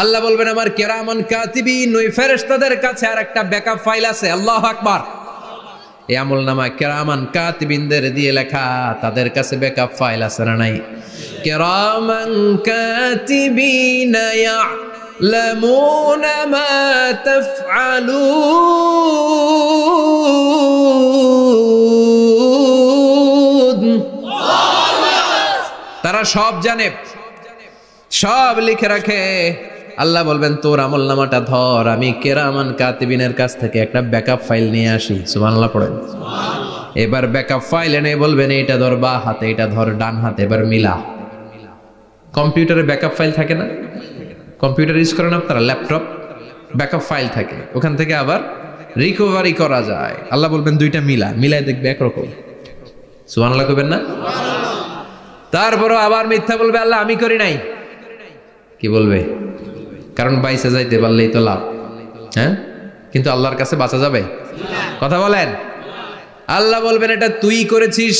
A: আল্লাহ বলবেন আমার কিরামান কাতিবিন, ওই ফেরেশতাদের কাছে আর একটা ব্যাকআপ ফাইল আছে। আল্লাহু আকবার। এই আমলনামা কিরামান কাতিবিনদের দিয়ে লেখা, তাদের কাছে ব্যাকআপ ফাইল আছে না নাই? কিরামান কাতিবিন ইয়ালামুনা মা তাফআলুন। তারা সব জানে, সব লিখে রাখে। আল্লাহ বলবেন তোর আমলনামাটা ধর, আমি কেরামান কাতিবিনের কাছ থেকে একটা ব্যাকআপ ফাইল নিয়ে আসি। সুবহানাল্লাহ পড়েন। এবার ব্যাকআপ ফাইল এনে বলবেন এটা ধর বা হাতে, এটা ধর ডান হাতে, এবার মিলা। কম্পিউটারে ব্যাকআপ ফাইল থাকে না? কম্পিউটার ইউজ করেন আপনারা, ল্যাপটপ, ব্যাকআপ ফাইল থাকে, ওখান থেকে আবার রিকভারি করা যায়। আল্লাহ বলবেন দুইটা মিলা, মিলাই দেখবে একরকম। সুবহানাল্লাহ কইবেন না? তারপরও আবার মিথ্যা বলবে, আল্লাহ আমি করি নাই। কি বলবে? কারণ বাইসে যাইতে পারলেই তো লাভ। হ্যাঁ, কিন্তু আল্লাহর কাছে বাঁচা যাবে? কথা বলেন। আল্লাহ বলবেন এটা তুই করেছিস,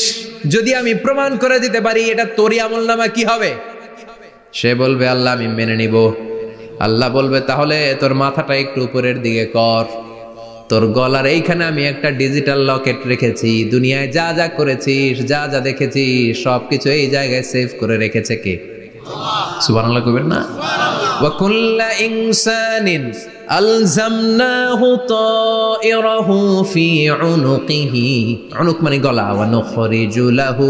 A: যদি আমি প্রমাণ করে দিতে পারি এটা তোরই আমলনামা, কি হবে? সে বলবে আল্লাহ আমি মেনে নিব। আল্লাহ বলবে তাহলে তোর মাথাটা একটু উপরের দিকে কর, তোর গলার এইখানে আমি একটা ডিজিটাল লকেট রেখেছি, দুনিয়ায় যা যা করেছিস, যা যা দেখেছিস সবকিছু এই জায়গায় সেভ করে রেখেছে কে? সুবহানাল্লাহ কইবেন না? ওয়া কুল্লা ইনসানিন আলজামনাহু তায়রাহু ফি উনুকিহি, উনুক মানে গলা, ওয়া নুখরিজু লাহু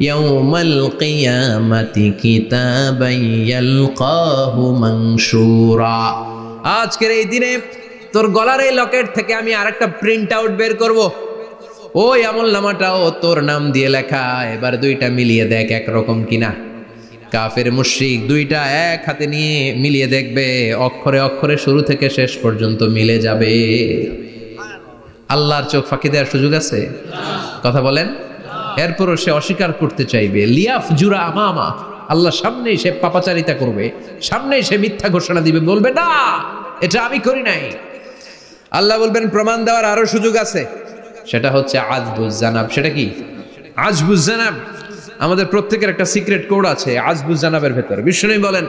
A: ইয়াওমাল কিয়ামাতি কিতাবান ইয়ালকাহু মানশুরা। আজকের এই দিনে তোর গলার এই লকেট থেকে আমি আরেকটা প্রিন্ট আউট বের করব, ওই আমলনামাটাও তোর নাম দিয়ে লেখা। এবার দুইটা মিলিয়ে দেখ একরকম কিনা। কাফের মুশরিক দুইটা এক হাতে নিয়ে মিলিয়ে দেখবে, অক্ষরে অক্ষরে শুরু থেকে শেষ পর্যন্ত মিলে যাবে। আল্লাহর চোখ ফাঁকি দেওয়ার সুযোগ আছে? কথা বলেন। এরপরও সে অস্বীকার করতে চাইবে। লিয়াফ জুরা আমামা, আল্লাহ সামনেই সে পাপাচারিতা করবে, সামনেই সে মিথ্যা ঘোষণা দিবে, বলবে না এটা আমি করি নাই। আল্লাহ বলবেন প্রমাণ দেওয়ার আরো সুযোগ আছে, সেটা হচ্ছে আজবুজ জানাব। সেটা কি? আজবুজ জানাব। আমাদের প্রত্যেকের একটা সিক্রেট কোড আছে আজবুজ জানাবের ভেতর। বিষ্ণু বলেন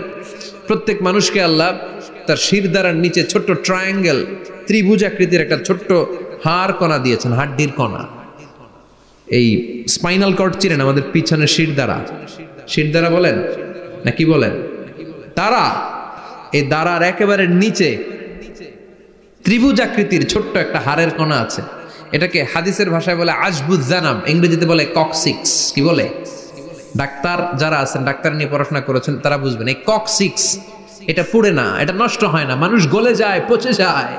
A: প্রত্যেক মানুষকে আল্লাহ তার শিরদাঁড়ার নিচে ছোট্ট ট্রায়াঙ্গেল, ত্রিভুজ আকৃতির একটা ছোট্ট হাড় কণা দিয়েছেন, হাড্ডির কণা। এই স্পাইনাল কর্ড চিনেন, আমাদের পিছনে শিরদাঁড়া, শিরদাঁড়া বলেন না কি বলেন? তারা, এই দাঁড়ার একেবারে নিচে ত্রিভুজ আকৃতির ছোট্ট একটা হাড়ের কণা আছে। এটাকে হাদিসের ভাষায় বলে আজবুজ জানাব, ইংরেজিতে বলে ককসিক্স। কি বলে? ডাক্তার যারা আছেন, ডাক্তার নিয়ে পড়াশোনা করেছেন, তারা বুঝবেন এই ককসিক্স এটা পুড়ে না, এটা নষ্ট হয় না, মানুষ গলে যায়, পচে যায়।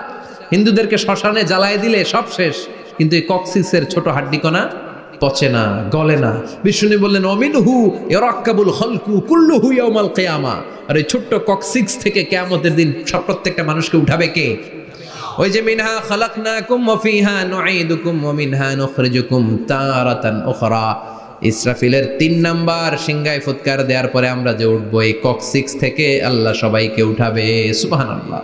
A: হিন্দুদেরকে শ্মশানে জ্বালায় দিলে সব শেষ, কিন্তু এই ককসিক্সের ছোট হাড্ডি কণা পচে না, গলে না। বিষ্ণু বললেন অমিনহু ইয়ারাক্কাবুল খালকু কুল্লুহু ইয়াউমাল কিয়ামা। আর এই ছোট্ট ককসিক্স থেকে কিয়ামতের দিন সব প্রত্যেকটা মানুষকে উঠাবে কে? ওই যে মিনহা খালাকনাকুম ওয়া ফিহা নুঈদুকুম ওয়া মিনহা নুখরিজুকুম তারাতান উখরা। ইসরাফিলের 3 নাম্বার সিংহায় ফুৎকার দেওয়ার পরে আমরা যে উঠবো, এই ককসিক্স থেকে আল্লাহ সবাইকে উঠাবে। সুবহানাল্লাহ।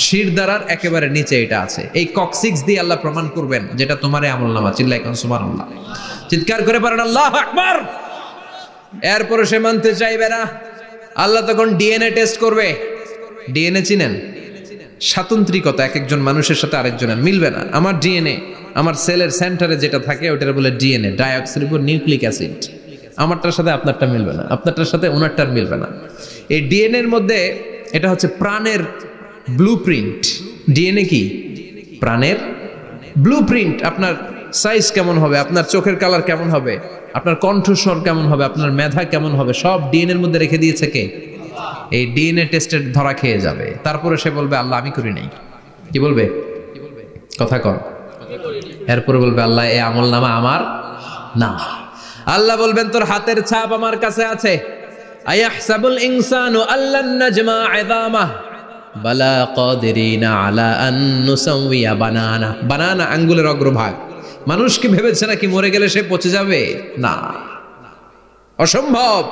A: শিরদাঁড়ার একেবারে নিচে এটা আছে। এই ককসিক্স দিয়ে আল্লাহ প্রমাণ করবেন যেটা তোমার আমলনামা। চিল্লায় কোন সুবহানাল্লাহ, চিৎকার করে পারেন আল্লাহু আকবার। এরপরে সে মানতে চাইবে না। আল্লাহ তখন ডিএনএ টেস্ট করবে। ডিএনএ চিনেন? স্বাতন্ত্রিকতা, এক একজন মানুষের সাথে আরেকজনের মিলবে না। আমার ডিএনএ, আমার সেলের সেন্টারে যেটা থাকে ওটার বলে ডিএনএ, ডাইঅক্সিরিবোনিউক্লিক অ্যাসিড। আমারটার সাথে আপনারটা মিলবে না, আপনারটার সাথে ওনারটার মিলবে না। এই ডিএনএ এর মধ্যে এটা হচ্ছে প্রাণের ব্লুপ্রিন্ট। ডিএনএ কি? প্রাণের ব্লুপ্রিন্ট। আপনার সাইজ কেমন হবে, আপনার চোখের কালার কেমন হবে, আপনার কণ্ঠস্বর কেমন হবে, আপনার মেধা কেমন হবে, সব ডিএনএ এর মধ্যে রেখে দিয়েছে কে? এই ডিএনএ টেস্টের ধরা খেয়ে যাবে। তারপরে সে বলবে আল্লাহ আমি করি নাই। কি বলবে? কথা কর। এরপরে বলবে আল্লাহ এই আমলনামা আমার না। আল্লাহ বলবেন তোর হাতের ছাপ আমার কাছে আছে। আয়াহসাবুল ইনসানু আল্লান নাজমা ইযামা বালা কাদিরিনা আলা আন নুসাউইয়া বানানা। বানানা আঙ্গুলের অগ্রভাগ। মানুষ কি ভেবেছে নাকি মরে গেলে সে পচে যাবে? না, অসম্ভব।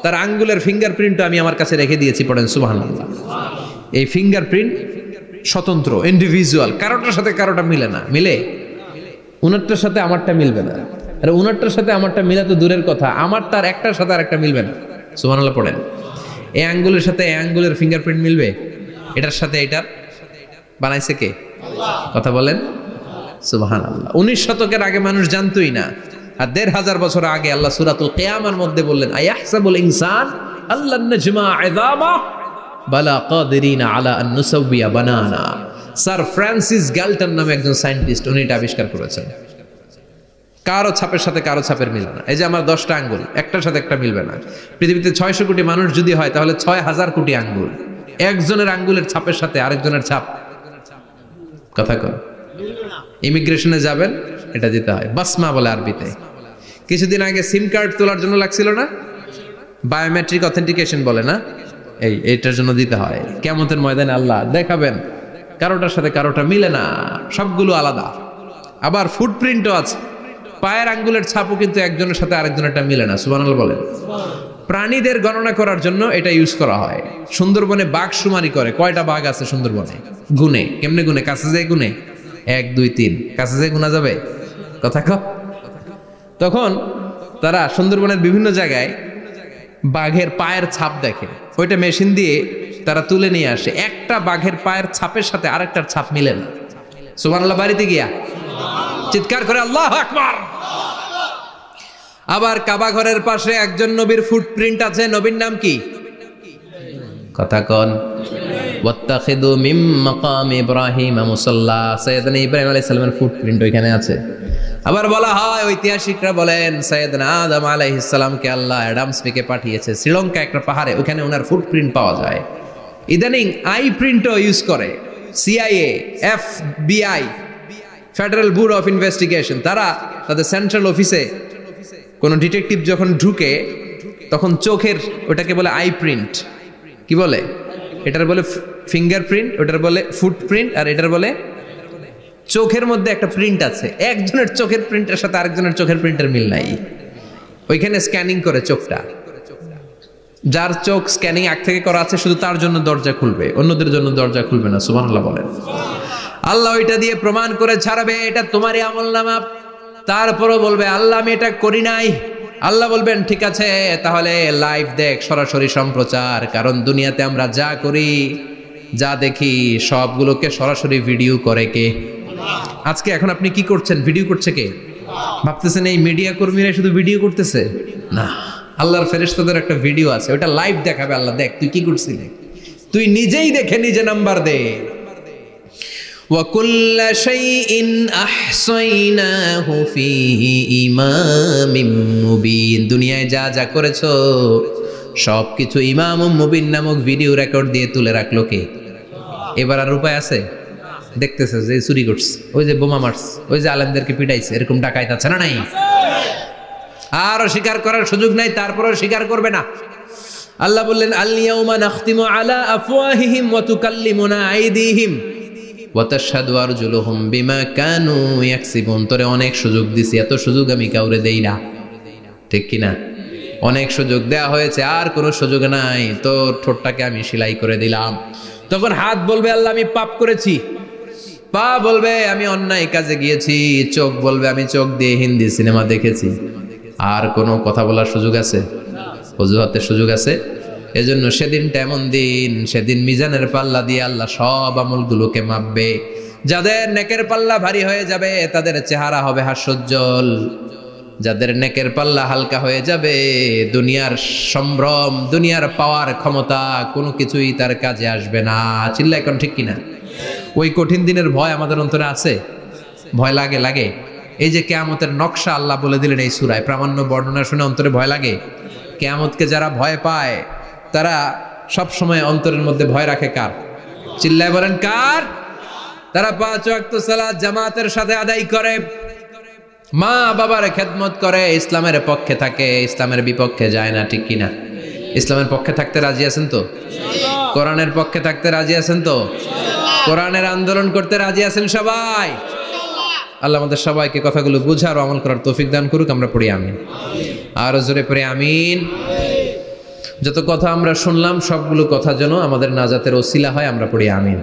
A: তার আঙ্গুলের ফিঙ্গারপ্রিন্টটা আমি আমার কাছে রেখে দিয়েছি। পড়েন সুবহানাল্লাহ। এই ফিঙ্গারপ্রিন্ট স্বতন্ত্র, ইন্ডিভিজুয়াল, কারোটার সাথে কারোটা মিলে না। মিলে? উনারটার সাথে আমারটা মিলবে না। আর উনারটার সাথে আমারটা মিলা তো দূরের কথা, আমারটার একটার সাথে আরেকটা মিলবে না। সুবহানাল্লাহ পড়েন। এই আঙ্গুলের সাথে এই আঙ্গুলের ফিঙ্গারপ্রিন্ট মিলবে? এটার সাথে এটার বানাইছে কে? কথা বলেন সুবহানাল্লাহ। 19 শতকের আগে মানুষ জানতোই না। আর 1500 বছর আগে আল্লাহ সূরাতুল কিয়ামার মধ্যে বললেন আয়াহসাবুল ইনসান আল্লান নাজমা ইযামা বালা কাদিরিনা আলা আন নুসাউইয়া বানানা। স্যার ফ্রান্সিস গ্যালটন নামে একজন সায়েন্টিস্ট, উনি এটা আবিষ্কার করেছেন। কারো ছাপের সাথে কারো ছাপের মিলে না। এই যে আমার 10টা আঙ্গুল, একটার সাথে একটা মিলবে না। পৃথিবীতে 600 কোটি মানুষ যদি হয় তাহলে 6000 কোটি আঙ্গুল। একজনের আঙ্গুলের ছাপের সাথে আরেকজনের ছাপ কথা কর। ইমিগ্রেশনে যাবেন, এটা দিতে হয়, বাসমা বলে আরবিতে। কিছুদিন আগে সিম কার্ড তোলার জন্য লাগছিল না, বায়োমেট্রিক অথেন্টিকেশন বলে না, এইটার জন্য দিতে হয়। কিয়ামতের ময়দানে আল্লাহ দেখাবেন কারোটার সাথে কারোটা মিলে না, সবগুলো আলাদা। আবার ফুটপ্রিন্টও আছে, পায়ের আঙ্গুলের ছাপও কিন্তু একজনের সাথে আরেকজনেরটা মিলে না। সুবহানাল্লাহ বলেন। প্রাণীদের গণনা করার জন্য এটা ইউজ করা হয়। সুন্দরবনে বাঘ শুমারি করে, কয়টা বাঘ আছে সুন্দরবনে গুনে, কেমনে গুনে? কাছে যায় গুনে, 1 2 3, কাছে যায় গুনা যাবে কথা কও। তখন তারা সুন্দরবনের বিভিন্ন জায়গায় বাঘের পায়ের ছাপ দেখে, ওইটা মেশিন দিয়ে তারা তুলে নিয়ে আসে। একটা বাঘের পায়ের ছাপের সাথে আরেকটার ছাপ মিলে না। সুবহানাল্লাহ। বাড়িতে গিয়া চিৎকার করে আল্লাহু আকবার। আবার কাবা ঘরের পাশে একজন নবীর ফুটপ্রিন্ট আছে। নবীর নাম কি? কথা কন। ওয়াত্তাখিদু মিন মাকাম ইব্রাহিম মুসাল্লা, সাইয়েদনা ইব্রাহিম আলাইহিস সালামের ফুটপ্রিন্ট ওইখানে আছে। আবার বলা হয়, ঐতিহাসিকরা বলেন সাইয়েদনা আদম আলাইহিস সালামকে আল্লাহ অ্যাডামস পেকে পাঠিয়েছে শ্রীলঙ্কা একটা পাহাড়ে, ওখানে ওনার ফুটপ্রিন্ট পাওয়া যায়। ইদানিং আই প্রিন্টও ইউজ করে CIA, FBI, federal bureau of investigation. তারা তাদের সেন্ট্রাল অফিসে কোন ডিটেকটিভ যখন ঢুকে তখন চোখের, ওটাকে বলে আই প্রিন্ট, কি বলে? এটার বলে ফিঙ্গারপ্রিন্ট, ওটার বলে ফুটপ্রিন্ট, আর এটার বলে চোখের মধ্যে একটা প্রিন্ট আছে। একজনের চোখের প্রিন্টের সাথে আরেকজনের চোখের প্রিন্টের মিল নাই। ওইখানে স্ক্যানিং করে চোখটা, যার চোখ স্ক্যানিং আগ থেকে করা আছে শুধু তার জন্য দরজা খুলবে, অন্যদের জন্য দরজা খুলবে না। সুবহানাল্লাহ বলেন। আল্লাহ ওইটা দিয়ে প্রমাণ করে ছাড়বে এটা তোমারই আমলনামা। তারপরও বলবে আল্লাহ আমি এটা করি নাই। আল্লাহ বলবেন ঠিক আছে, তাহলে লাইভ দেখ, সরাসরি সম্প্রচার। কারণ দুনিয়াতে আমরা যা করি, যা দেখি, সবগুলোকে সরাসরি ভিডিও করে কে? আজকে এখন আপনি কি করছেন, ভিডিও করছে কে? ভাবতেছেন এই মিডিয়া কর্মীরা শুধু ভিডিও করতেছে? না, আল্লাহর ফেরেশতাদের একটা ভিডিও আছে, ওটা লাইভ দেখাবে। আল্লাহ দেখ তুই কি করছিলি, তুই নিজেই দেখে নিজে নাম্বার দে। وَكُلَّ شَيْءٍ أَحْصَيْنَاهُ فِي إِمَامٍ مُبِينٍ। দুনিয়ায় যা যা করেছো সবকিছু ইমাম মুবিন নামক ভিডিও রেকর্ড দিয়ে তুলে রাখলো কে? এবার আর উপায় আছে? দেখতেছে যে চুরি করছে, ওই যে বোমা মারছে, ওই যে আলেমদেরকে পিটাইছে, এরকম ডাকাইত আছে না নাই? আর স্বীকার করার সুযোগ নাই, তারপরেও স্বীকার করবে না। আল্লাহ বললেন আল ইয়াউমা নাখতিমু আলা আফওয়াহিহিম ওয়া তুকাল্লিমুনা আইদিহিম ওয়া তাশহাদু আরজুলুহুম বিমা কানু ইয়াকসিবুন। তোরে অনেক সুযোগ দিছি, এত সুযোগ আমি কাউরে দেই না, ঠিক কি না? অনেক সুযোগ দেয়া হয়েছে, আর কোনো সুযোগ নাই, তোর ঠোঁটটাকে আমি সেলাই করে দিলাম। তখন হাত বলবে আল্লাহ আমি পাপ করেছি, পা বলবে আমি অন্যায় কাজে গিয়েছি, চোখ বলবে আমি চোখ দিয়ে হিন্দি সিনেমা দেখেছি। আর কোনো কথা বলার সুযোগ আছে? অজুহাতের সুযোগ আছে? এজন্য সেদিনটা এমন দিন, সেদিন মিজানের পাল্লা দিয়ে আল্লাহ সব আমলগুলোকে মাপবে। যাদের নেকের পাল্লা ভারী হয়ে যাবে তাদের চেহারা হবে হাস্যোজ্জ্বল, যাদের নেকের পাল্লা হালকা হয়ে যাবে দুনিয়ার সম্ভ্রম, দুনিয়ার পাওয়ার ক্ষমতা কোনো কিছুই তার কাজে আসবে না। চিল্লা এখন ঠিক কিনা? ওই কঠিন দিনের ভয় আমাদের অন্তরে আছে? ভয় লাগে? লাগে। এই যে কিয়ামতের নকশা আল্লাহ বলে দিলেন এই সূরায়, প্রামাণ্য বর্ণনা শুনে অন্তরে ভয় লাগে? কিয়ামতকে যারা ভয় পায় তারা সব সময় অন্তরের মধ্যে ভয় রাখে কার? চিল্লায় বলেন কার? তারা 5 ওয়াক্ত সালাত জামাতের সাথে আদায় করে, মা বাবার খেদমত করে, ইসলামের পক্ষে থাকে, ইসলামের বিপক্ষে যায় না, ঠিক কিনা? ইসলামের পক্ষে থাকতে রাজি আছেন তো? কোরআনের পক্ষে থাকতে রাজি আছেন তো? কোরআনের আন্দোলন করতে রাজি আছেন সবাই? আল্লাহ আমাদের সবাইকে কথাগুলো বুঝার ও আমল করার তৌফিক দান করুক। আমরা পড়ি আমিন। আর জোরে পড়ি আমিন। যত কথা আমরা শুনলাম সবগুলো কথা যেন আমাদের নাজাতের ওসিলা হয়, আমরা পড়ি আমিন।